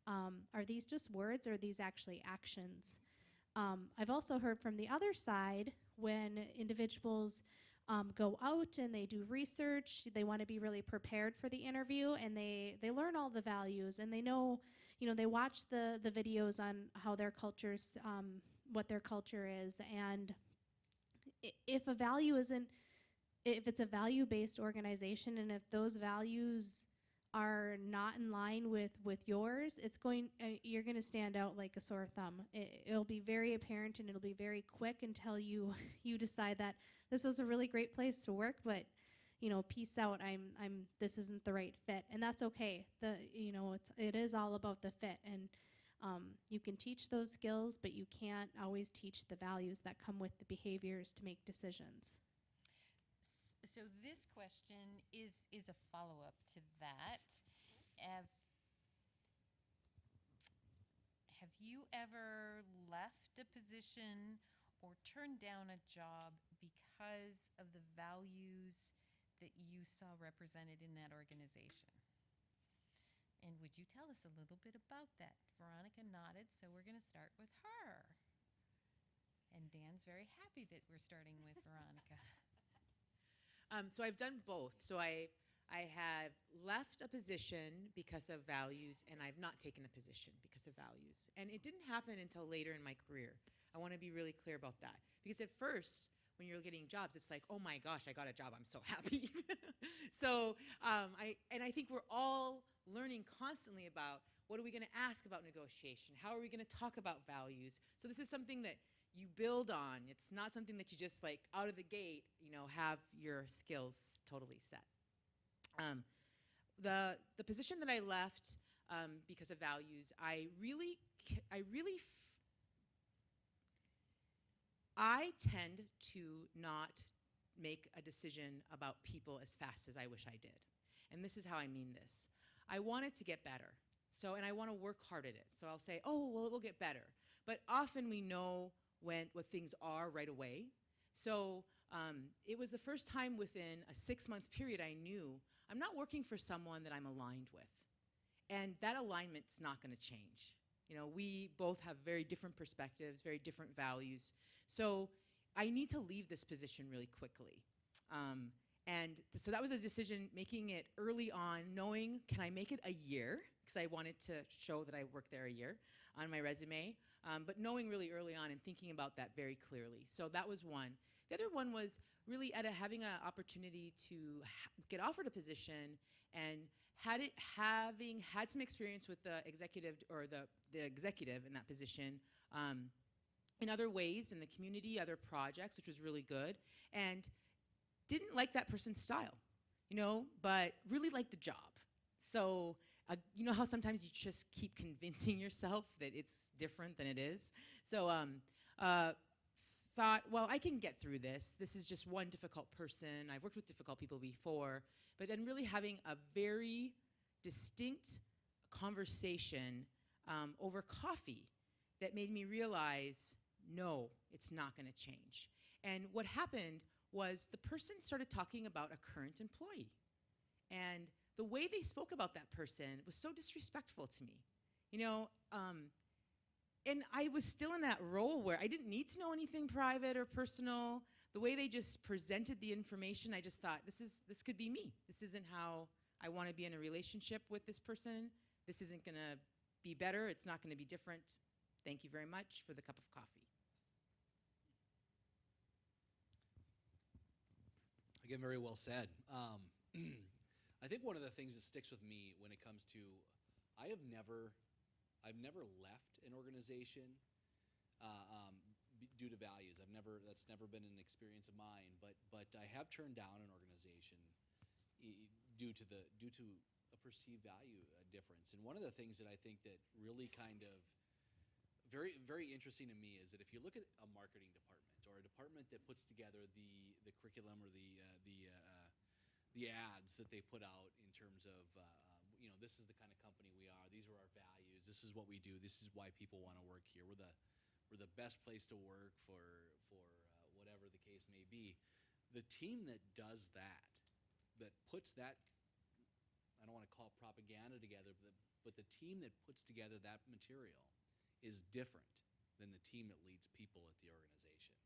Speaker 2: are these just words or are these actually actions? I've also heard from the other side when individuals go out and they do research, they want to be really prepared for the interview, and they learn all the values, and they know, they watch the videos on how their cultures, what their culture is, and if a value isn't, if it's a value-based organization, and if those values are not in line with yours, you're going to stand out like a sore thumb. It'll be very apparent, and it'll be very quick until you you decide that this was a really great place to work, but peace out. This isn't the right fit, and that's okay. It is all about the fit, and you can teach those skills, but you can't always teach the values that come with the behaviors to make decisions.
Speaker 1: So this question is a follow-up to that. Have you ever left a position or turned down a job because of the values that you saw represented in that organization? And would you tell us a little bit about that? Veronica nodded, so we're going to start with her. And Dan's very happy that we're starting with Veronica.
Speaker 4: So I've done both. So I have left a position because of values, and I've not taken a position because of values. And it didn't happen until later in my career. I want to be really clear about that. Because at first, when you're getting jobs, it's like, oh my gosh, I got a job. I'm so happy. So I think we're all learning constantly about what are we going to ask about negotiation? How are we going to talk about values? So this is something that you build on. It's not something that you just like out of the gate, have your skills totally set. The position that I left because of values, I tend to not make a decision about people as fast as I wish I did. And this is how I mean this. I want it to get better. And I want to work hard at it. So I'll say, oh, well, it will get better. But often we know what things are right away. So it was the first time within a 6-month period I knew I'm not working for someone that I'm aligned with. And that alignment's not going to change. We both have very different perspectives, very different values. So I need to leave this position really quickly. So that was a decision, making it early on, knowing, can I make it a year? Because I wanted to show that I worked there a year on my resume. But knowing really early on and thinking about that very clearly. So that was one. The other one was really having an opportunity to get offered a position, and having had some experience with the executive or the executive in that position in other ways in the community, other projects, which was really good, and didn't like that person's style, but really liked the job. So you know how sometimes you just keep convincing yourself that it's different than it is? So thought, well, I can get through this. This is just one difficult person. I've worked with difficult people before. But then really having a very distinct conversation over coffee that made me realize, no, it's not going to change. And what happened was the person started talking about a current employee. And the way they spoke about that person was so disrespectful to me, and I was still in that role where I didn't need to know anything private or personal. The way they just presented the information, I just thought, this could be me. This isn't how I want to be in a relationship with this person. This isn't going to be better. It's not going to be different. Thank you very much for the cup of coffee.
Speaker 3: Again, very well said. I think one of the things that sticks with me when it comes to, I've never left an organization due to values. That's never been an experience of mine. But I have turned down an organization due to a perceived value difference. And one of the things that I think that really kind of very very interesting to me is that if you look at a marketing department or a department that puts together the curriculum or the ads that they put out in terms of this is the kind of company we are, these are our values, this is what we do, this is why people want to work here, we're the best place to work for whatever the case may be. The team that does that, that puts that, I don't want to call it propaganda together, but the team that puts together that material is different than the team that leads people at the organization.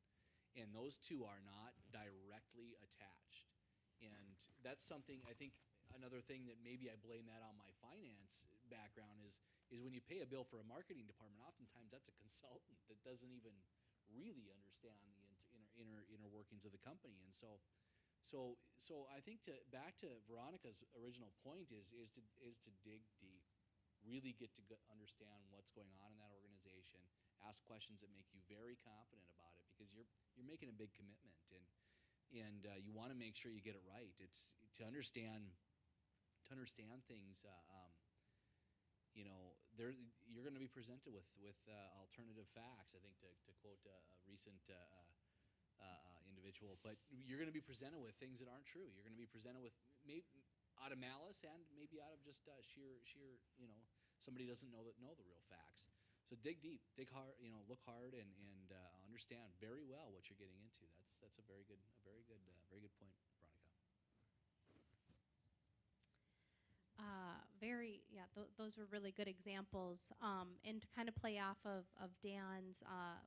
Speaker 3: And those two are not directly attached. And that's something, I think, another thing that maybe I blame that on my finance background is when you pay a bill for a marketing department, oftentimes that's a consultant that doesn't even really understand the inner workings of the company. And so I think back to Veronica's original point is to dig deep, really get to understand what's going on in that organization, ask questions that make you very confident about it, because you're making a big commitment, and you want to make sure you get it right. It's to understand things. You're going to be presented with alternative facts. I think to quote a recent individual, but you're going to be presented with things that aren't true. You're going to be presented with maybe out of malice and maybe out of just sheer somebody doesn't know the real facts. So dig deep, dig hard, look hard, and understand very well what you're getting into. That's a very good point, Veronica.
Speaker 2: Those were really good examples. And to kind of play off of Dan's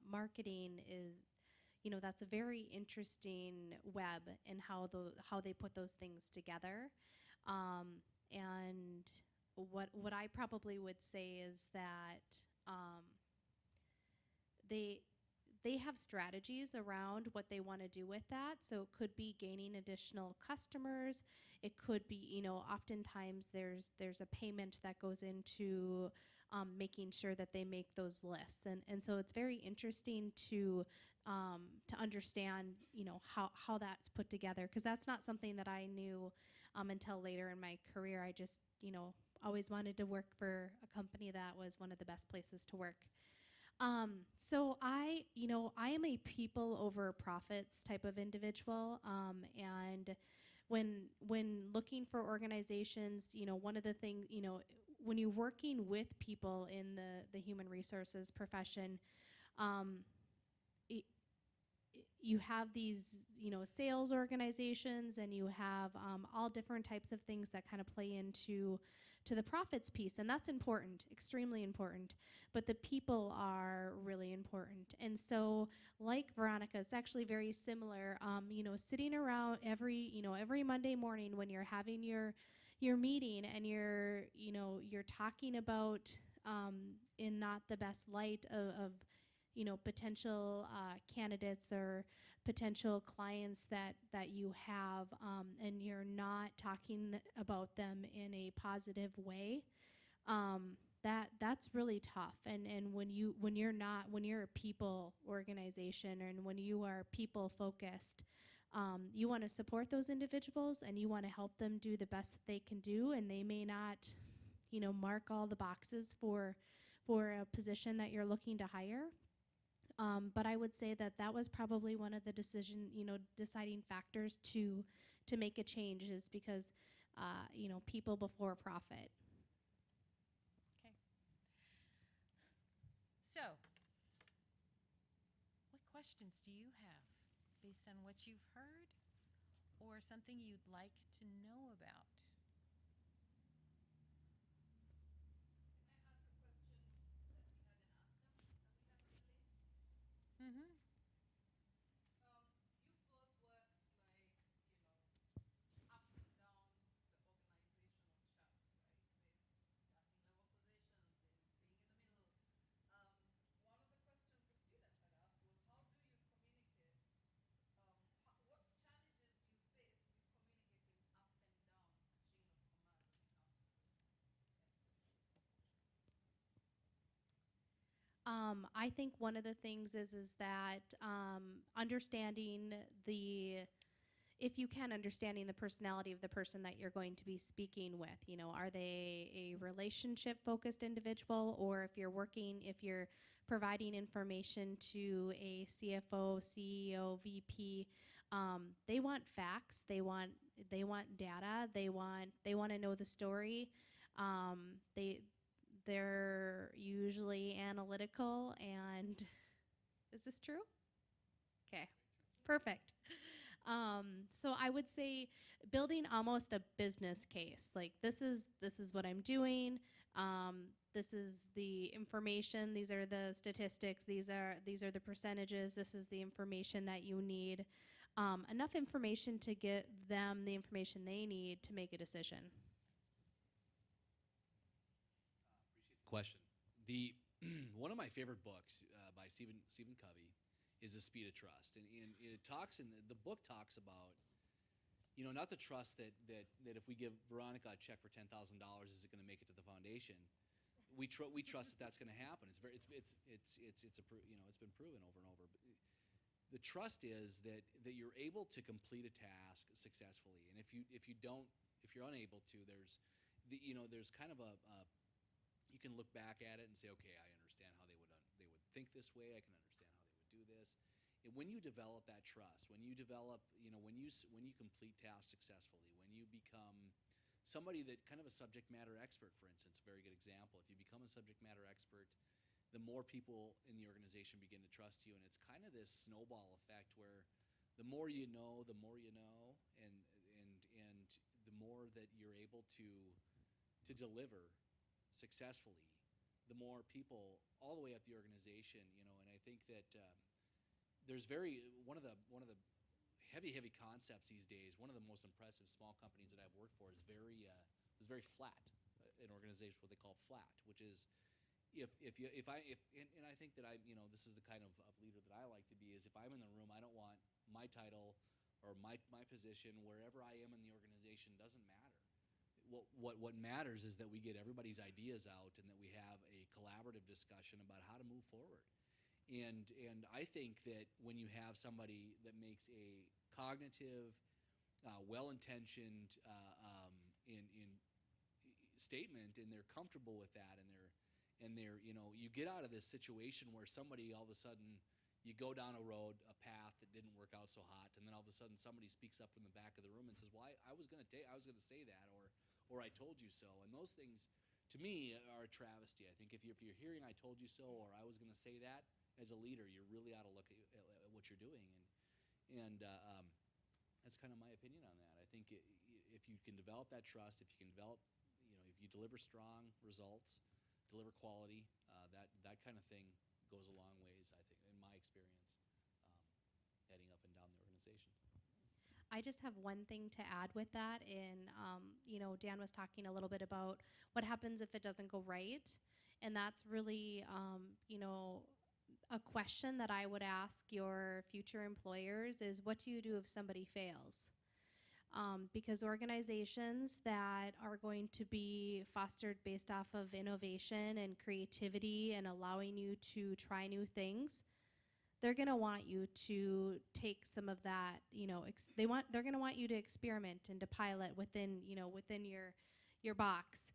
Speaker 2: marketing is, that's a very interesting web and how they put those things together. And what I probably would say is that they have strategies around what they want to do with that. So it could be gaining additional customers. It could be, oftentimes there's a payment that goes into making sure that they make those lists. And so it's very interesting to understand, how that's put together, because that's not something that I knew until later in my career. I just, always wanted to work for a company that was one of the best places to work. So I am a people over profits type of individual. And when looking for organizations, one of the things, when you're working with people in the human resources profession, you have these, sales organizations, and you have all different types of things that kind of play into the profits piece, and that's important, extremely important. But the people are really important, and so like Veronica, it's actually very similar. Sitting around every Monday morning when you're having your meeting, and you're talking about in not the best light of potential candidates or potential clients that you have, and you're not talking about them in a positive way, that's really tough. And when you're a people organization, and when you are people focused, you want to support those individuals, and you want to help them do the best that they can do, and they may not mark all the boxes for a position that you're looking to hire. But I would say that was probably one of the deciding factors to make a change, is because, people before profit.
Speaker 1: Okay. So, what questions do you have based on what you've heard, or something you'd like to know about? Mm-hmm.
Speaker 2: I think one of the things is that understanding the if you can, understanding the personality of the person that you're going to be speaking with. You know, are they a relationship focused individual, or if you're providing information to a CFO, CEO, VP, they want facts, they want data, they want to know the story. They they're usually analytical and is this true? Okay, perfect. So I would say building almost a business case. Like this is what I'm doing. This is the information. These are the statistics. These are the percentages. This is the information that you need. Enough information to get them the information they need to make a decision.
Speaker 3: Question. The one of my favorite books by Stephen Covey is The Speed of Trust, and it talks in the book talks about, you know, not the trust that if we give Veronica a check for $10,000, is it going to make it to the foundation? We trust that that's going to happen. It's been proven over and over. But the trust is that you're able to complete a task successfully, and if you're unable to, there's kind of a you can look back at it and say, okay, I understand how they would think this way. I can understand how they would do this. And when you develop that trust, when you complete tasks successfully, when you become somebody that kind of a subject matter expert, for instance, a very good example. If you become a subject matter expert, the more people in the organization begin to trust you, and it's kind of this snowball effect where the more you know, and the more that you're able to deliver successfully, the more people all the way up the organization, you know. And I think that there's one of the heavy concepts these days. One of the most impressive small companies that I've worked for is very flat. An organization what they call flat, which is and I think that this is the kind of leader that I like to be. Is if I'm in the room, I don't want my title or my position wherever I am in the organization doesn't matter. What matters is that we get everybody's ideas out and that we have a collaborative discussion about how to move forward. And I think that when you have somebody that makes a cognitive, well-intentioned in statement, and they're comfortable with that, and they're you get out of this situation where somebody all of a sudden you go down a road, a path that didn't work out so hot, and then all of a sudden somebody speaks up from the back of the room and says, "Well, I was going to say that," or "I told you so." And those things, to me, are a travesty. I think if you're hearing "I told you so" or "I was going to say that," as a leader, you really ought to look at what you're doing, and that's kind of my opinion on that. I think if you can develop that trust, if you can develop, if you deliver strong results, deliver quality, that kind of thing goes a long ways, I think, in my experience, heading up and down the organizations.
Speaker 2: I just have one thing to add with that. Dan was talking a little bit about what happens if it doesn't go right. And that's really, a question that I would ask your future employers is, what do you do if somebody fails? Because organizations that are going to be fostered based off of innovation and creativity and allowing you to try new things, they're going to want you to take some of that, they're going to want you to experiment and to pilot within your box.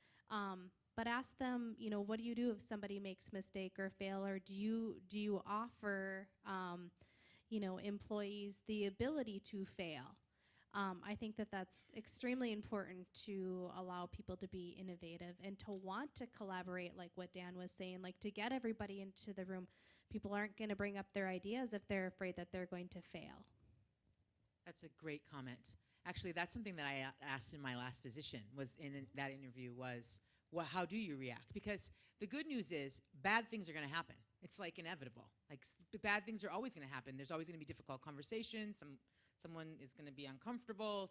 Speaker 2: But ask them, what do you do if somebody makes a mistake or fail, or do you offer, employees the ability to fail? I think that that's extremely important to allow people to be innovative and to want to collaborate, like what Dan was saying, like to get everybody into the room. People aren't going to bring up their ideas if they're afraid that they're going to fail.
Speaker 4: That's a great comment. Actually, that's something that I asked in my last position, was in that interview, was, well, how do you react? Because the good news is bad things are going to happen. It's like inevitable. Like bad things are always going to happen. There's always going to be difficult conversations. Someone is going to be uncomfortable.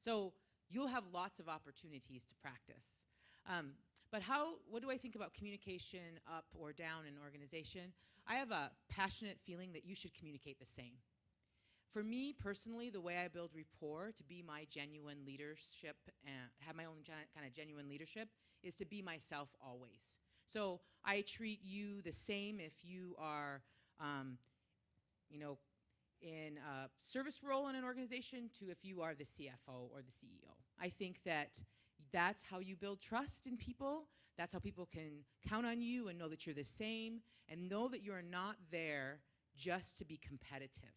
Speaker 4: So you'll have lots of opportunities to practice. But what do I think about communication up or down in an organization? I have a passionate feeling that you should communicate the same. For me personally, the way I build rapport to be my genuine leadership and have my own kind of genuine leadership is to be myself always. So I treat you the same if you are, in a service role in an organization to if you are the CFO or the CEO. I think that that's how you build trust in people. That's how people can count on you and know that you're the same and know that you're not there just to be competitive.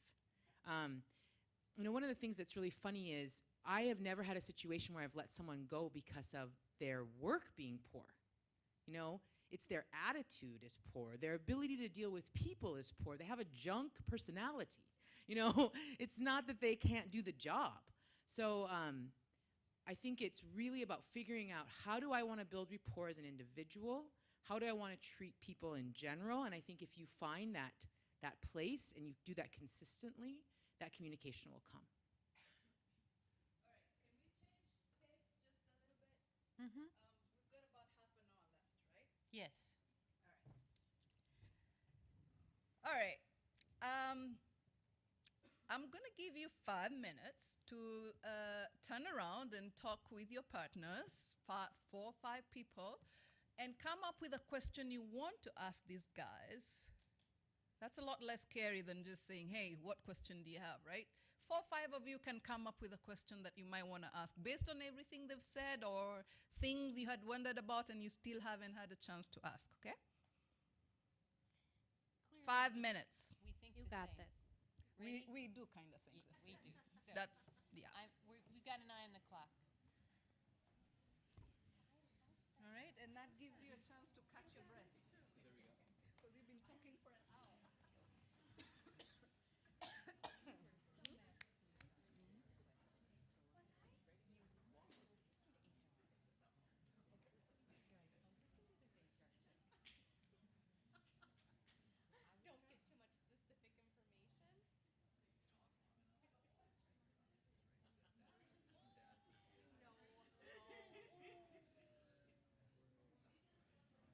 Speaker 4: One of the things that's really funny is I have never had a situation where I've let someone go because of their work being poor. It's their attitude is poor. Their ability to deal with people is poor. They have a junk personality. It's not that they can't do the job. So I think it's really about figuring out, how do I want to build rapport as an individual? How do I want to treat people in general? And I think if you find that place and you do that consistently, that communication will come.
Speaker 1: Mm-hmm.
Speaker 5: We've got about half an hour left, right?
Speaker 1: Yes.
Speaker 5: All right. I'm going to give you 5 minutes to turn around and talk with your partners, 4 or 5 people, and come up with a question you want to ask these guys. That's a lot less scary than just saying, hey, what question do you have, right? 4 or 5 of you can come up with a question that you might want to ask based on everything they've said or things you had wondered about and you still haven't had a chance to ask, okay?
Speaker 1: Clearly,
Speaker 5: 5 minutes.
Speaker 1: we think
Speaker 2: You
Speaker 1: the
Speaker 2: got
Speaker 1: same.
Speaker 2: this.
Speaker 1: Ready?
Speaker 5: We do kind of think this.
Speaker 1: We do. So
Speaker 5: That's, yeah.
Speaker 1: we've got an eye on the clock.
Speaker 5: All right, and that gives you a chance to catch your breath. There we go. Because you've been talking for an hour.
Speaker 2: Don't give too much specific information. No.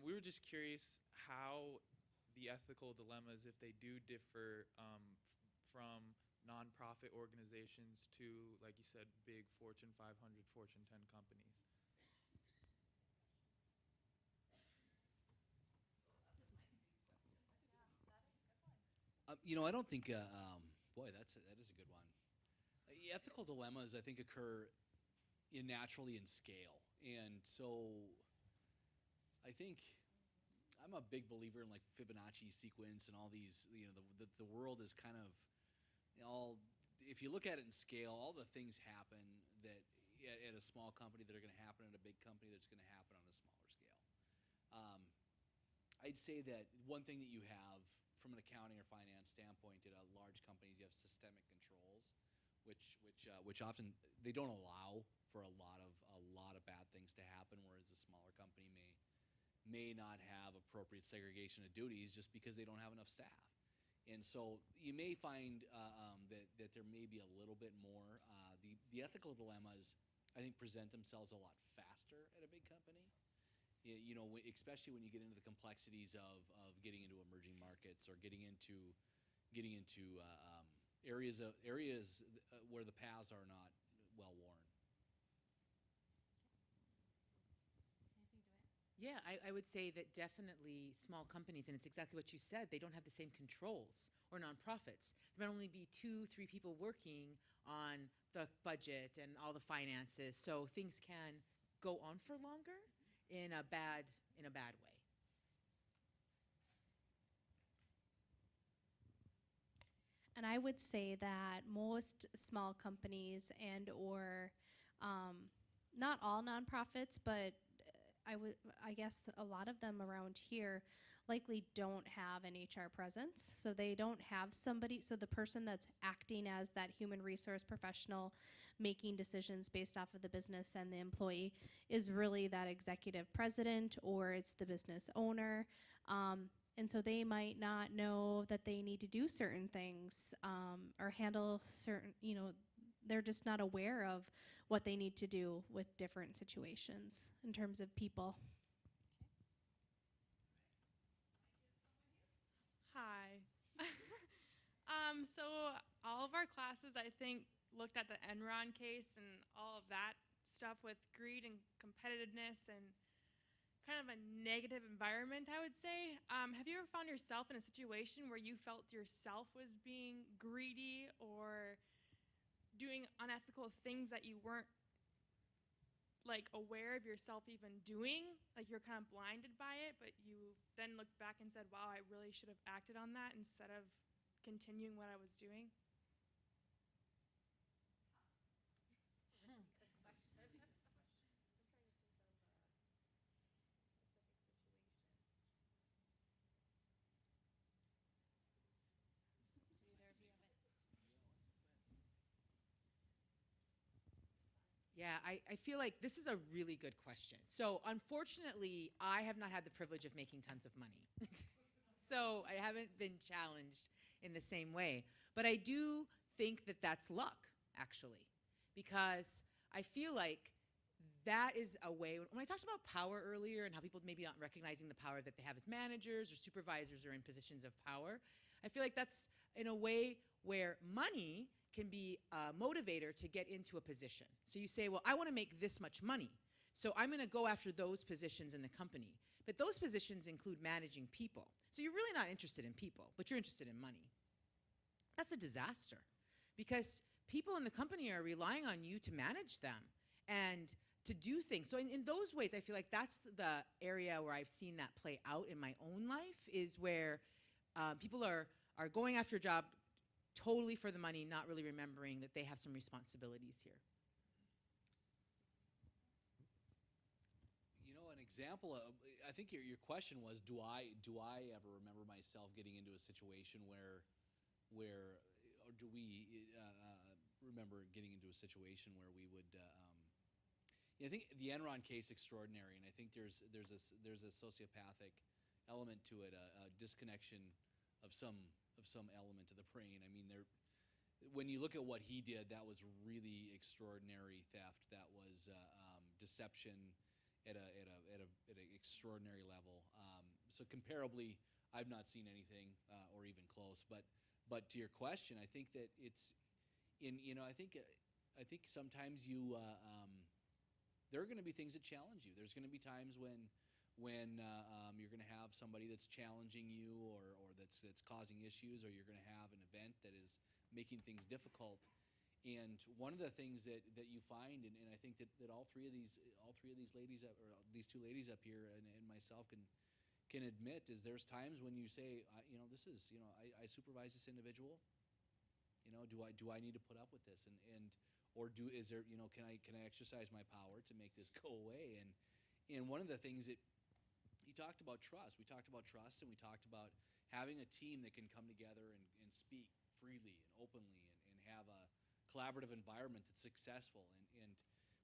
Speaker 6: We were just curious how the ethical dilemmas, if they do differ from nonprofit organizations to, like you said, big Fortune 500, Fortune 10 companies.
Speaker 3: I don't think. Boy, that is a good one. Ethical dilemmas, I think, occur naturally in scale, and so I think I'm a big believer in like Fibonacci sequence and all these. The world is kind of all. If you look at it in scale, all the things happen that at a small company that are going to happen at a big company that's going to happen on a smaller scale. Um, I'd say that one thing that you have from an accounting or finance standpoint at large companies, you have systemic controls, which often they don't allow for a lot of bad things to happen, whereas a smaller company may not have appropriate segregation of duties just because they don't have enough staff. And so you may find that there may be a little bit more. The ethical dilemmas, I think, present themselves a lot faster at a big company. Especially when you get into the complexities of getting into emerging markets or getting into areas where the paths are not well worn.
Speaker 4: Yeah, I would say that definitely small companies, and it's exactly what you said, they don't have the same controls, or nonprofits. There might only be 2-3 people working on the budget and all the finances, so things can go on for longer in a bad way.
Speaker 2: And I would say that most small companies and/or not all nonprofits, but I guess a lot of them around here likely don't have an HR presence. So they don't have somebody, so the person that's acting as that human resource professional making decisions based off of the business and the employee is really that executive president or it's the business owner. And so they might not know that they need to do certain things or handle certain, they're just not aware of what they need to do with different situations in terms of people.
Speaker 7: Hi. So all of our classes, I think, looked at the Enron case and all of that stuff with greed and competitiveness and kind of a negative environment, I would say. Have you ever found yourself in a situation where you felt yourself was being greedy or doing unethical things that you weren't like aware of yourself even doing? Like you're kind of blinded by it, but you then looked back and said, wow, I really should have acted on that instead of continuing what I was doing?
Speaker 4: Yeah, I feel like this is a really good question. So unfortunately, I have not had the privilege of making tons of money. So I haven't been challenged in the same way. But I do think that that's luck, actually, because I feel like that is a way. When I talked about power earlier and how people maybe not recognizing the power that they have as managers or supervisors or in positions of power, I feel like that's in a way where money can be a motivator to get into a position. So you say, well, I want to make this much money, so I'm going to go after those positions in the company. But those positions include managing people. So you're really not interested in people, but you're interested in money. That's a disaster because people in the company are relying on you to manage them and to do things. So in those ways, I feel like that's the area where I've seen that play out in my own life, is where people are going after a job totally for the money, not really remembering that they have some responsibilities here.
Speaker 3: An example of, I think your question was, do I ever remember myself getting into a situation where or do we remember getting into a situation where we would I think the Enron case extraordinary, and I think there's a sociopathic element to it, a disconnection of some element of the brain. I mean, when you look at what he did, that was really extraordinary theft. That was deception at an extraordinary level. So comparably, I've not seen anything or even close. But to your question, I think that it's in I think sometimes there are going to be things that challenge you. There's going to be times when you're going to have somebody that's challenging you or that's causing issues, or you're going to have an event that is making things difficult. And one of the things that you find, and I think that all three of these ladies or these two ladies up here and myself can admit, is there's times when you say, this is, I supervise this individual. Do I need to put up with this? Or is there, can I exercise my power to make this go away? And one of the things that you talked about trust. We talked about trust, and we talked about having a team that can come together and speak freely and openly and have a collaborative environment that's successful, and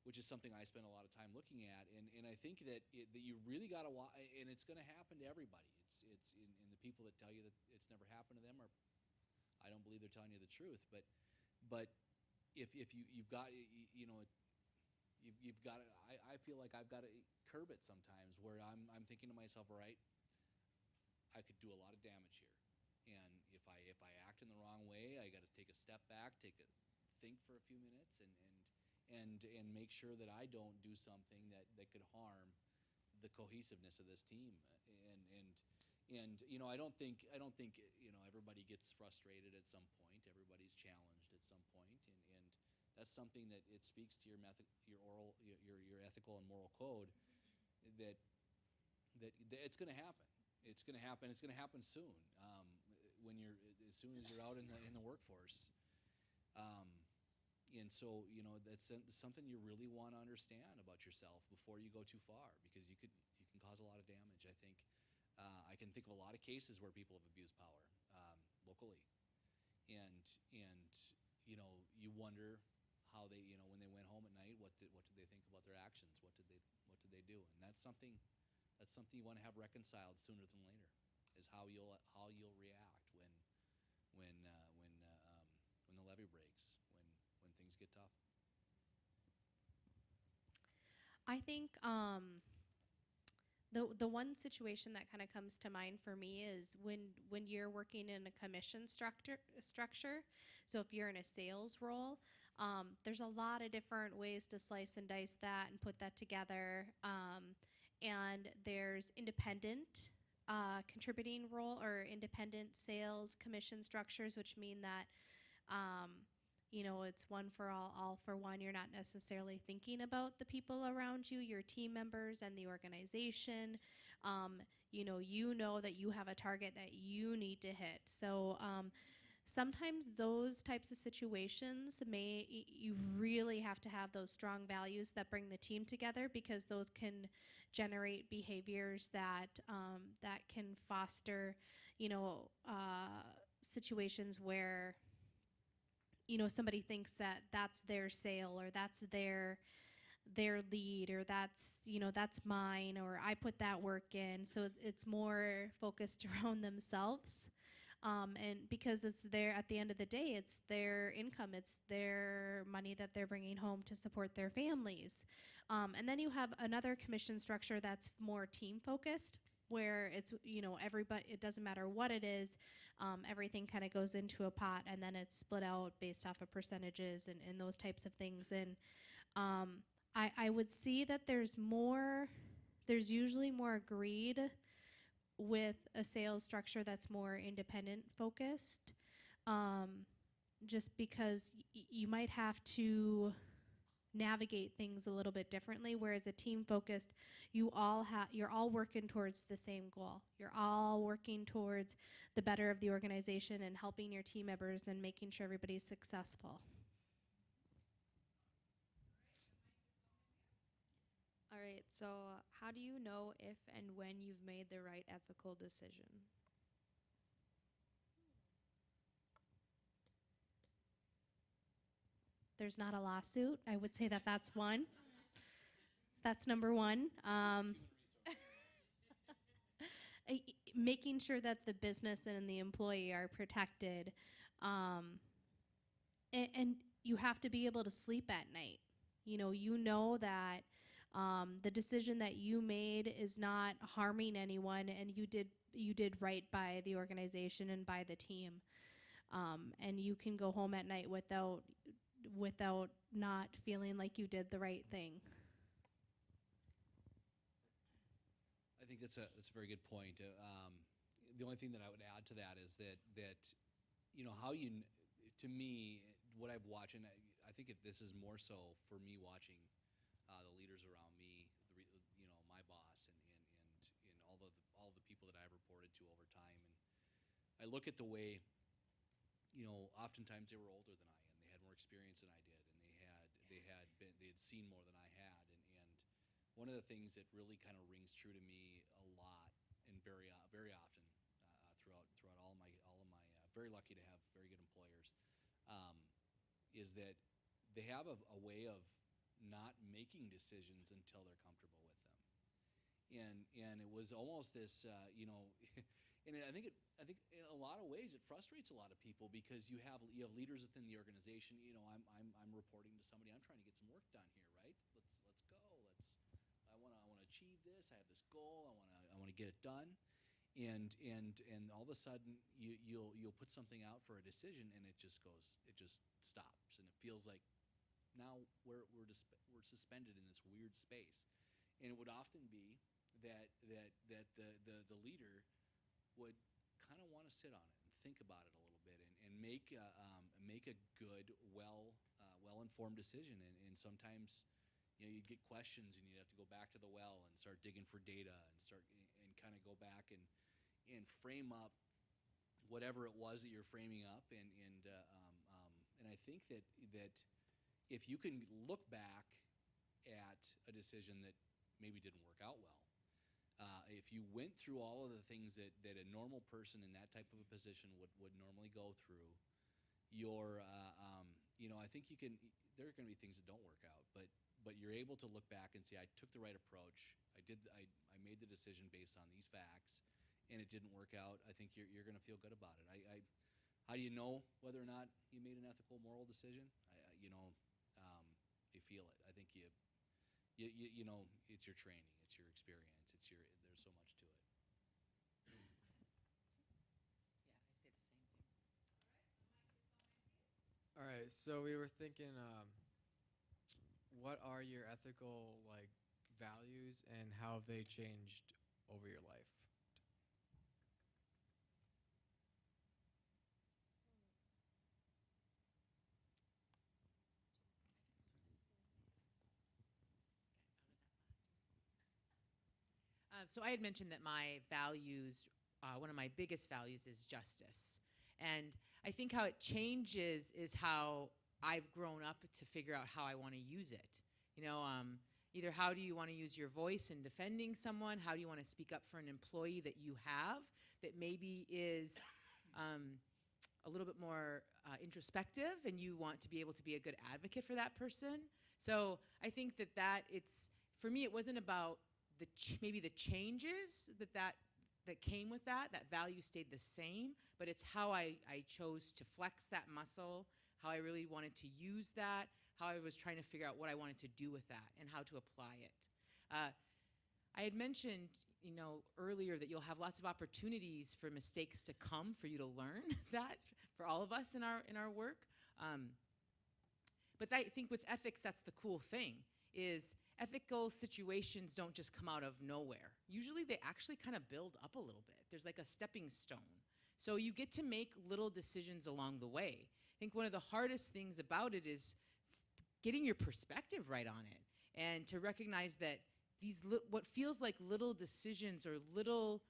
Speaker 3: which is something I spend a lot of time looking at. And I think that you really got to watch, and it's going to happen to everybody. It's in the people that tell you that it's never happened to them, or I don't believe they're telling you the truth. But if you've got you've got to, I feel like I've got to curb it sometimes, where I'm thinking to myself, all right, I could do a lot of damage here, and if I act in the wrong way, I got to take a step back, think for a few minutes, and make sure that I don't do something that could harm the cohesiveness of this team. And I don't think everybody gets frustrated at some point. Everybody's challenged at some point, and that's something that it speaks to your ethical and moral code that it's going to happen. It's going to happen. It's going to happen soon. As soon as you're out in the workforce. And so, that's something you really want to understand about yourself before you go too far, because you can cause a lot of damage. I think I can think of a lot of cases where people have abused power locally, and you wonder how they, when they went home at night, what did they think about their actions? What did they do? And that's something you want to have reconciled sooner than later, is how you'll react when the levee breaks, when things get tough.
Speaker 2: I think the one situation that kind of comes to mind for me is when you're working in a commission structure. So if you're in a sales role, there's a lot of different ways to slice and dice that and put that together. And there's independent contributing role or independent sales commission structures, which mean that it's one for all for one. You're not necessarily thinking about the people around you, your team members, and the organization. You know that you have a target that you need to hit. So sometimes those types of situations you really have to have those strong values that bring the team together, because those can generate behaviors that can foster, situations where somebody thinks that that's their sale, or that's their lead, or that's mine, or I put that work in. So it's more focused around themselves, and because it's at the end of the day, it's their income, it's their money that they're bringing home to support their families. And then you have another commission structure that's more team focused, where it's everybody, it doesn't matter what it is, everything kind of goes into a pot, and then it's split out based off of percentages and those types of things. And I would see that there's usually more greed with a sales structure that's more independent focused, just because you might have to navigate things a little bit differently, whereas a team focused, you're all working towards the same goal. You're all working towards the better of the organization and helping your team members and making sure everybody's successful.
Speaker 8: All right, so how do you know if and when you've made the right ethical decision?
Speaker 2: There's not a lawsuit. I would say that that's one. That's number one. Making sure that the business and the employee are protected. And you have to be able to sleep at night. You know that The decision that you made is not harming anyone, and you did right by the organization and by the team. And you can go home at night without not feeling like you did the right thing.
Speaker 3: I think that's a very good point. The only thing that I would add to that is that how to me, what I've watched, and I think this is more so for me watching the leaders around me, my boss, and all the people that I've reported to over time, and I look at the way, oftentimes they were older than I am, they had more experience than I did, and they had seen more than I had, and one of the things that really kind of rings true to me a lot and very often throughout all of my very lucky to have very good employers, is that they have a way of not making decisions until they're comfortable with them, and it was almost this and I think in a lot of ways it frustrates a lot of people because you have leaders within the organization. I'm reporting to somebody. I'm trying to get some work done here, right? Let's go. I want to achieve this. I have this goal. I want to get it done. And all of a sudden you'll put something out for a decision and it just stops, and it feels like now we're suspended in this weird space. And it would often be that the leader would kind of want to sit on it and think about it a little bit and make a good, well-informed decision. And sometimes you'd get questions and you'd have to go back to the well and start digging for data and kind of go back and frame up whatever it was that you're framing up. And I think that if you can look back at a decision that maybe didn't work out well, if you went through all of the things that a normal person in that type of a position would normally go through, I think there are going to be things that don't work out, but you're able to look back and say, I took the right approach. I made the decision based on these facts, and it didn't work out. I think you're going to feel good about it. How do you know whether or not you made an ethical, moral decision? You feel it. I think it's your training, it's your experience, there's so much to it.
Speaker 4: Yeah, I say the same thing.
Speaker 9: All right, so we were thinking, what are your ethical values, and how have they changed over your life?
Speaker 4: So I had mentioned that my values, one of my biggest values is justice. And I think how it changes is how I've grown up to figure out how I want to use it. Either how do you want to use your voice in defending someone? How do you want to speak up for an employee that you have that maybe is a little bit more introspective, and you want to be able to be a good advocate for that person? So I think that for me, it wasn't about maybe the changes that came with that value stayed the same, but it's how I chose to flex that muscle, how I really wanted to use that, how I was trying to figure out what I wanted to do with that and how to apply it. I had mentioned earlier that you'll have lots of opportunities for mistakes to come for you to learn that for all of us in our work. But I think with ethics, that's the cool thing, is ethical situations don't just come out of nowhere. Usually they actually kind of build up a little bit. There's like a stepping stone. So you get to make little decisions along the way. I think one of the hardest things about it is getting your perspective right on it, and to recognize that these what feels like little decisions or little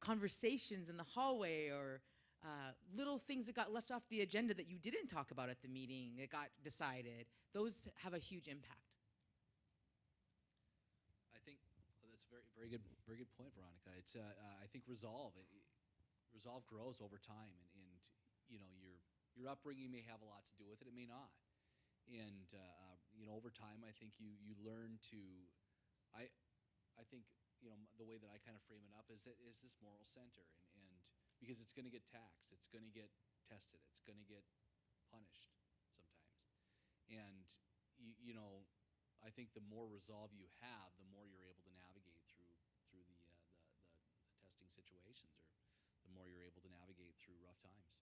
Speaker 4: conversations in the hallway, or little things that got left off the agenda that you didn't talk about at the meeting that got decided, those have a huge impact.
Speaker 3: I think that's very good point, Veronica. It's I think resolve grows over time, and your upbringing may have a lot to do with it. It may not, and over time, I think you learn to. I think the way that I kind of frame it up is this moral center, and because it's going to get taxed, it's going to get tested, it's going to get punished sometimes, and I think the more resolve you have, the more you're able to navigate through the testing situations, or the more you're able to navigate through rough times.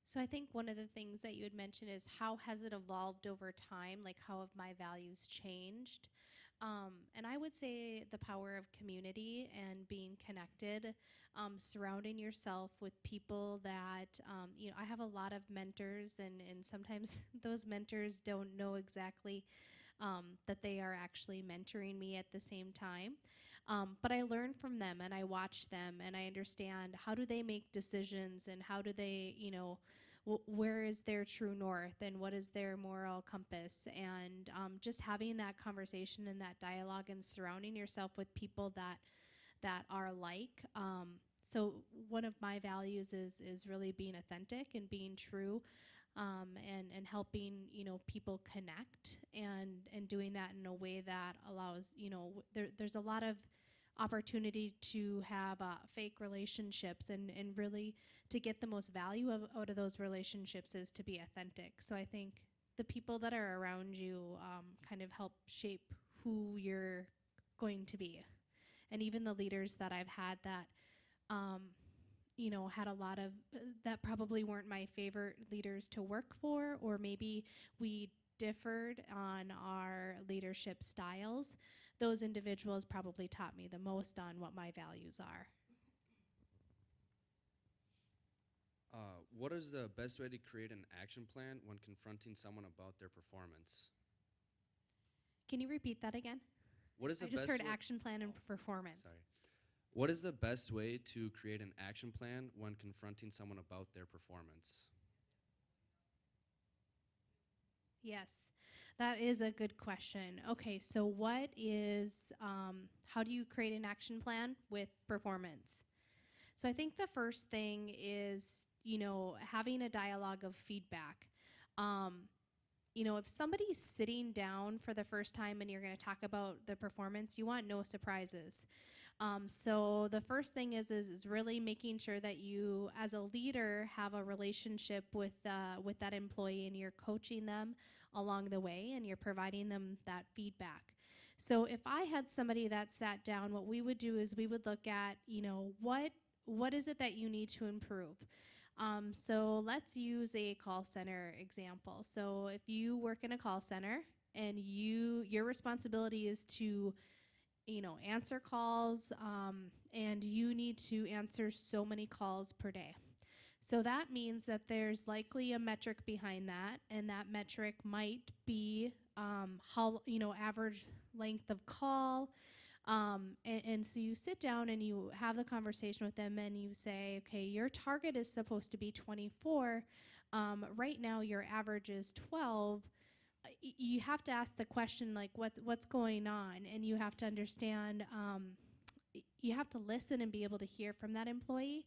Speaker 2: So I think one of the things that you had mentioned is how has it evolved over time? Like how have my values changed? And I would say the power of community and being connected, surrounding yourself with people that, I have a lot of mentors, and sometimes those mentors don't know exactly that they are actually mentoring me at the same time. But I learn from them and I watch them and I understand how do they make decisions and how do they, where is their true north and what is their moral compass, and just having that conversation and that dialogue and surrounding yourself with people that are like. So one of my values is really being authentic and being true, and helping people connect, and doing that in a way that allows there's a lot of opportunity to have fake relationships, and really to get the most value out of those relationships is to be authentic. So I think the people that are around you kind of help shape who you're going to be. And even the leaders that I've had that had a lot of that probably weren't my favorite leaders to work for, or maybe we differed on our leadership styles. Those individuals probably taught me the most on what my values are.
Speaker 10: What is the best way to create an action plan when confronting someone about their performance?
Speaker 2: Can you repeat that again?
Speaker 10: What is the
Speaker 2: I just
Speaker 10: best
Speaker 2: heard
Speaker 10: way-
Speaker 2: action plan and performance.
Speaker 10: Sorry. What is the best way to create an action plan when confronting someone about their performance?
Speaker 2: Yes, that is a good question. Okay, so how do you create an action plan with performance? So I think the first thing is, having a dialogue of feedback. If somebody's sitting down for the first time and you're going to talk about the performance, you want no surprises. So the first thing is really making sure that you, as a leader, have a relationship with that employee, and you're coaching them along the way, and you're providing them that feedback. So if I had somebody that sat down, what we would do is we would look at, what is it that you need to improve? So let's use a call center example. So if you work in a call center and your responsibility is to answer calls, and you need to answer so many calls per day. So that means that there's likely a metric behind that, and that metric might be how average length of call. And so you sit down and you have the conversation with them, and you say, okay, your target is supposed to be 24. Right now your average is 12. You have to ask the question, like, what's going on, and you have to understand. You have to listen and be able to hear from that employee,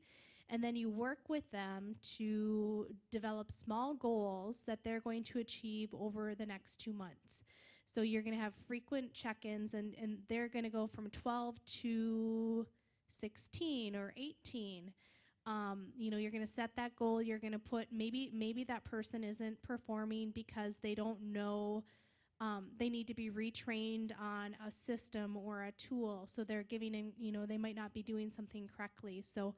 Speaker 2: and then you work with them to develop small goals that they're going to achieve over the next 2 months. So you're going to have frequent check-ins, and they're going to go from 12 to 16 or 18. You're going to set that goal. You're going to put maybe that person isn't performing because they don't know. They need to be retrained on a system or a tool. So they're they might not be doing something correctly. So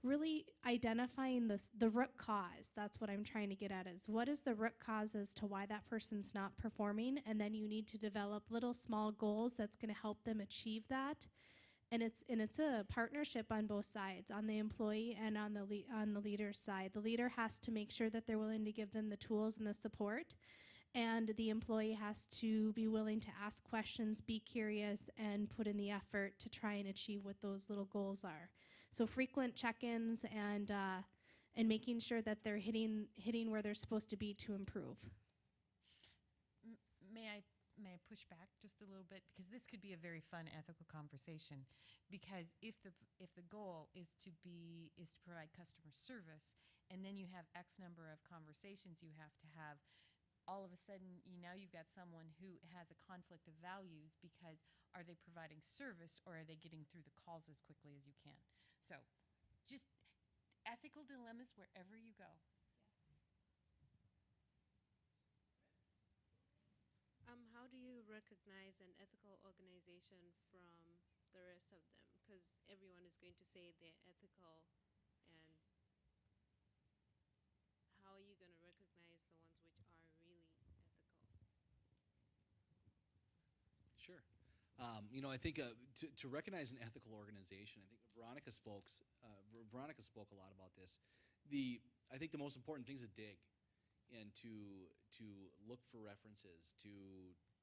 Speaker 2: really identifying the root cause. That's what I'm trying to get at, is what is the root cause as to why that person's not performing, and then you need to develop little small goals that's going to help them achieve that. And it's a partnership on both sides, on the employee and on the leader's side. The leader has to make sure that they're willing to give them the tools and the support, and the employee has to be willing to ask questions, be curious, and put in the effort to try and achieve what those little goals are. So frequent check-ins and making sure that they're hitting where they're supposed to be to improve.
Speaker 1: May I push back just a little bit, because this could be a very fun ethical conversation. Because if the goal is to provide customer service, and then you have X number of conversations you have to have, all of a sudden now you've got someone who has a conflict of values, because are they providing service or are they getting through the calls as quickly as you can? So just ethical dilemmas wherever you go.
Speaker 11: recognize an ethical organization from the rest of them? Because everyone is going to say they're ethical, and how are you going to recognize the ones which are really ethical?
Speaker 3: Sure. I think to recognize an ethical organization, I think Veronica spoke a lot about this. I think the most important thing is to dig and to look for references, to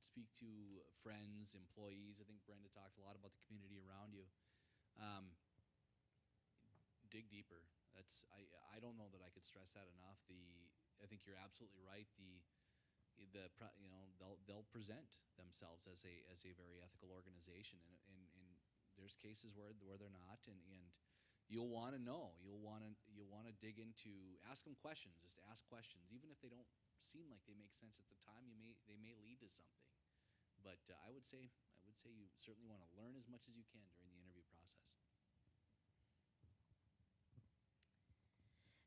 Speaker 3: speak to friends, employees. I think Brenda talked a lot about the community around you. Dig deeper. I don't know that I could stress that enough. I think you're absolutely right. They'll present themselves as a very ethical organization, and there's cases where they're not, and you'll want to know. You'll want to dig into, ask them questions. Just ask questions, even if they don't seem like they make sense at the time. They may lead to something, but I would say you certainly want to learn as much as you can during the interview process.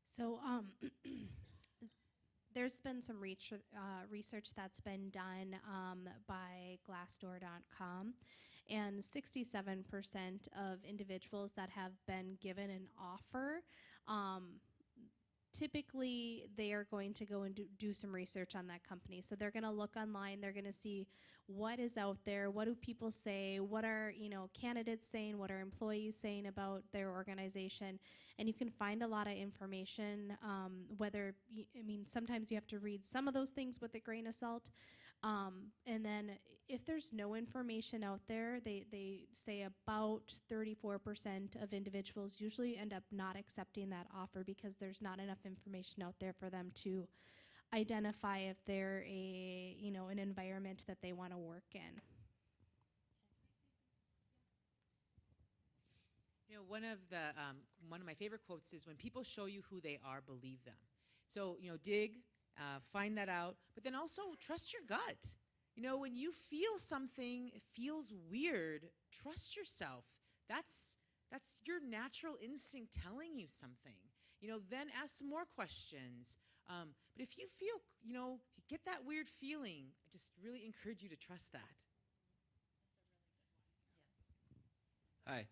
Speaker 2: So, there's been some research that's been done by Glassdoor.com, and 67% of individuals that have been given an offer, typically they are going to go and do some research on that company. So they're going to look online, they're going to see what is out there, what do people say, what are candidates saying, what are employees saying about their organization, and you can find a lot of information. Sometimes you have to read some of those things with a grain of salt, and then if there's no information out there, they say about 34% of individuals usually end up not accepting that offer because there's not enough information out there for them to identify if they're an environment that they want to work in.
Speaker 4: One of my favorite quotes is, "When people show you who they are, believe them." So dig, find that out, but then also trust your gut. When you feel something feels weird, trust yourself. That's your natural instinct telling you something. Then ask some more questions. But if you feel, if you get that weird feeling, I just really encourage you to trust that.
Speaker 9: Hi.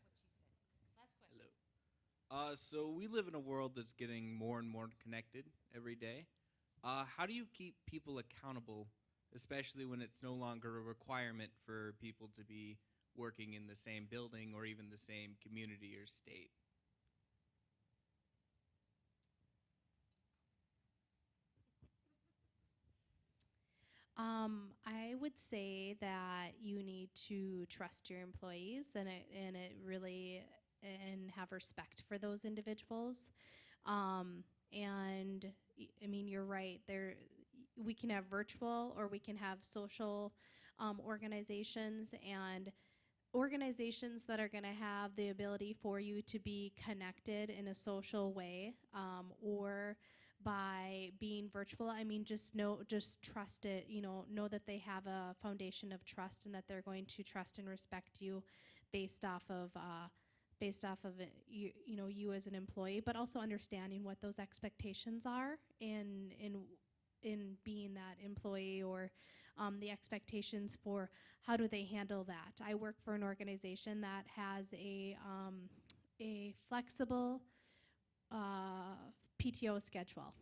Speaker 1: Last question.
Speaker 9: Hello. So we live in a world that's getting more and more connected every day. How do you keep people accountable, especially when it's no longer a requirement for people to be working in the same building or even the same community or state?
Speaker 2: I would say that you need to trust your employees and have respect for those individuals. You're right. We can have virtual or we can have social organizations, and organizations that are going to have the ability for you to be connected in a social way, or by being virtual. Just trust it. Know that they have a foundation of trust and that they're going to trust and respect you based off of you as an employee, but also understanding what those expectations are in being that employee, or the expectations for how do they handle that. I work for an organization that has a flexible PTO schedule.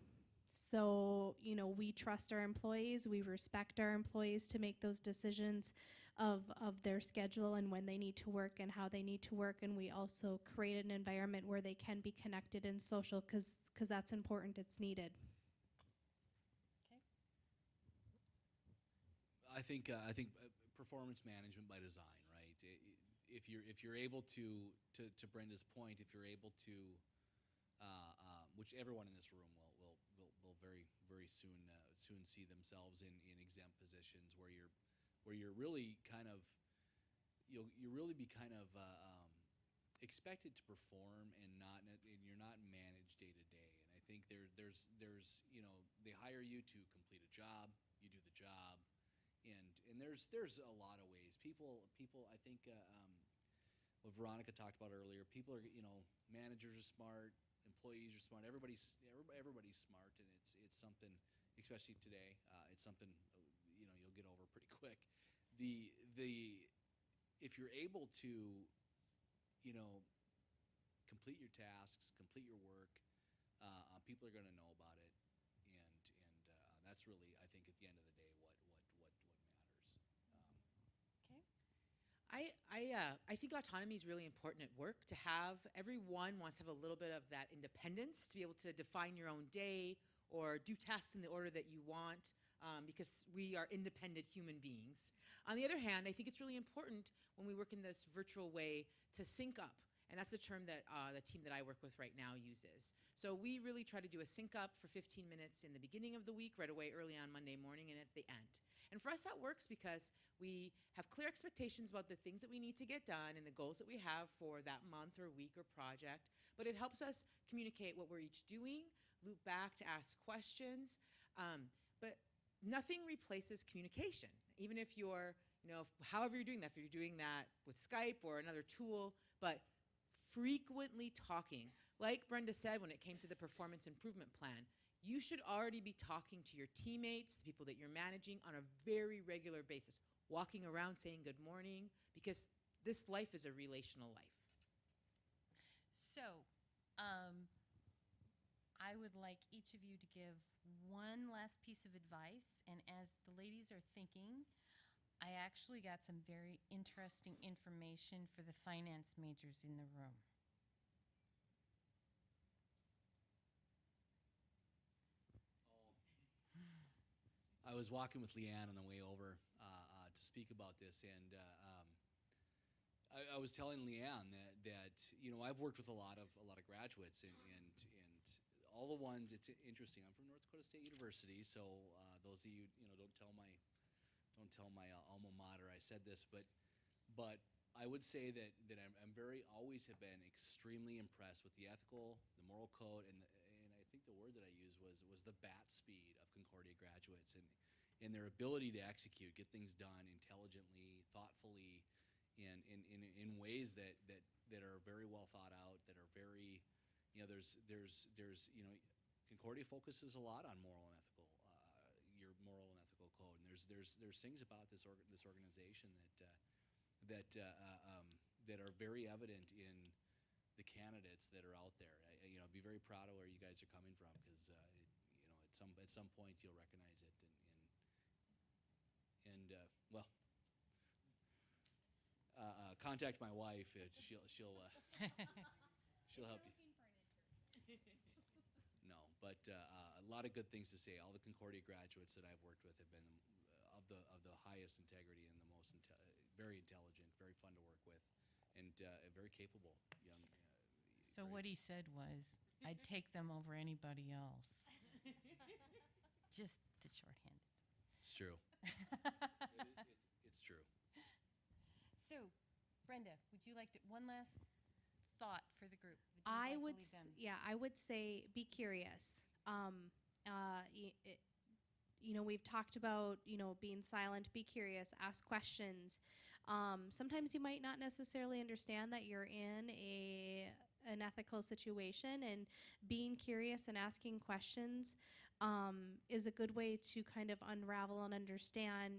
Speaker 2: So, we trust our employees, we respect our employees to make those decisions of their schedule and when they need to work and how they need to work, and we also create an environment where they can be connected and social, because that's important, it's needed.
Speaker 3: I think performance management by design, right? If you're able to Brenda's point, if you're able to, which everyone in this room will very very soon see themselves in exempt positions where you're really kind of you'll really be kind of expected to perform and you're not managed day to day. And I think there's they hire you to complete a job, you do the job. And there's a lot of ways. People I think what Veronica talked about earlier. People are managers are smart, employees are smart. Everybody's smart, and it's something, especially today. It's something you'll get over pretty quick. the if you're able to, you know, complete your tasks, complete your work, people are going to know about it, and that's really, I think, at the end of the day, what matters.
Speaker 1: Okay.
Speaker 4: I think autonomy is really important at work. To have everyone wants to have a little bit of that independence to be able to define your own day or do tasks in the order that you want, because we are independent human beings. On the other hand, I think it's really important when we work in this virtual way to sync up. And that's the term that the team that I work with right now uses. So we really try to do a sync up for 15 minutes in the beginning of the week, right away early on Monday morning, and at the end. And for us, that works because we have clear expectations about the things that we need to get done and the goals that we have for that month or week or project. But it helps us communicate what we're each doing, loop back to ask questions. But nothing replaces communication, even if you're, however you're doing that, if you're doing that with Skype or another tool, but frequently talking. Like Brenda said when it came to the performance improvement plan, you should already be talking to your teammates, the people that you're managing, on a very regular basis, walking around saying good morning, because this life is a relational life.
Speaker 1: So, I would like each of you to give one last piece of advice. And as the ladies are thinking, I actually got some very interesting information for the finance majors in the room.
Speaker 3: I was walking with Leanne on the way over to speak about this, and I was telling Leanne that I've worked with a lot of graduates, and all the ones. It's interesting. I'm from North Dakota State University, so those of you don't tell my alma mater I said this, but I would say that I'm very always have been extremely impressed with the ethical, the moral code, and I think the word that I used was the bat speed of Concordia graduates, and their ability to execute, get things done intelligently, thoughtfully, and in ways that are very well thought out, that are very, there's Concordia focuses a lot on moral and ethical, your moral and ethical code, and there's things about this organization that are very evident in the candidates that are out there. Be very proud of where you guys are coming from, because at some point you'll recognize it, and well, contact my wife. She'll help you. No, but a lot of good things to say. All the Concordia graduates that I've worked with have been of the highest integrity and the most very intelligent, very fun to work with, and very capable young.
Speaker 1: So what he said was, I'd take them over anybody else. Just the shorthanded.
Speaker 3: It's true. It's true.
Speaker 1: So, Brenda, would you like to one last thought for the group?
Speaker 2: I would say be curious. We've talked about, being silent, be curious, ask questions. Sometimes you might not necessarily understand that you're in an ethical situation, and being curious and asking questions is a good way to kind of unravel and understand,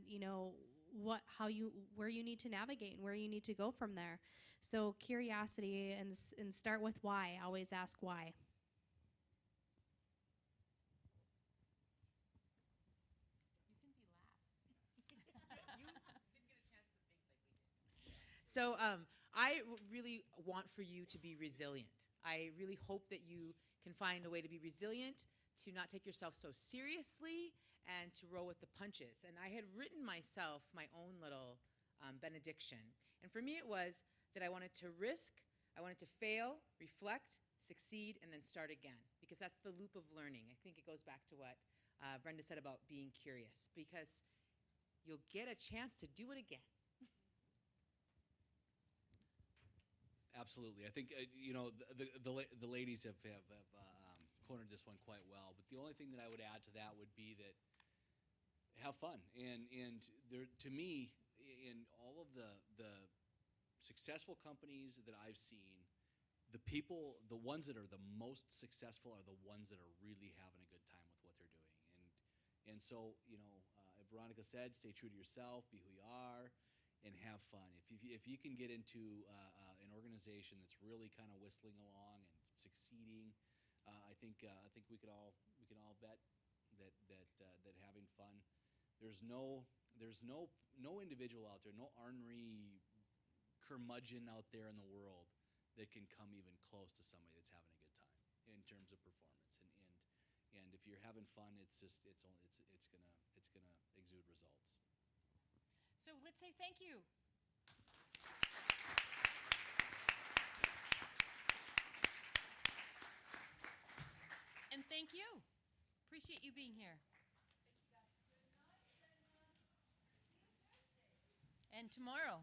Speaker 2: where you need to navigate and where you need to go from there. So curiosity, and start with why. Always ask why.
Speaker 4: So I really want for you to be resilient. I really hope that you can find a way to be resilient, to not take yourself so seriously, and to roll with the punches. And I had written myself my own little benediction. And for me it was that I wanted to risk, I wanted to fail, reflect, succeed, and then start again. Because that's the loop of learning. I think it goes back to what Brenda said about being curious. Because you'll get a chance to do it again.
Speaker 3: Absolutely. I think the ladies have cornered this one quite well. But the only thing that I would add to that would be that have fun. And there, to me, in all of the successful companies that I've seen, the ones that are the most successful are the ones that are really having a good time with what they're doing. And so, Veronica said, stay true to yourself, be who you are, and have fun. If you can get into an organization that's really kind of whistling along and succeeding, I think we can all bet that having fun. There's no individual out there, no ornery curmudgeon out there in the world that can come even close to somebody that's having a good time in terms of performance. And if you're having fun, it's gonna exude results.
Speaker 1: So let's say thank you. And thank you. Appreciate you being here. And tomorrow.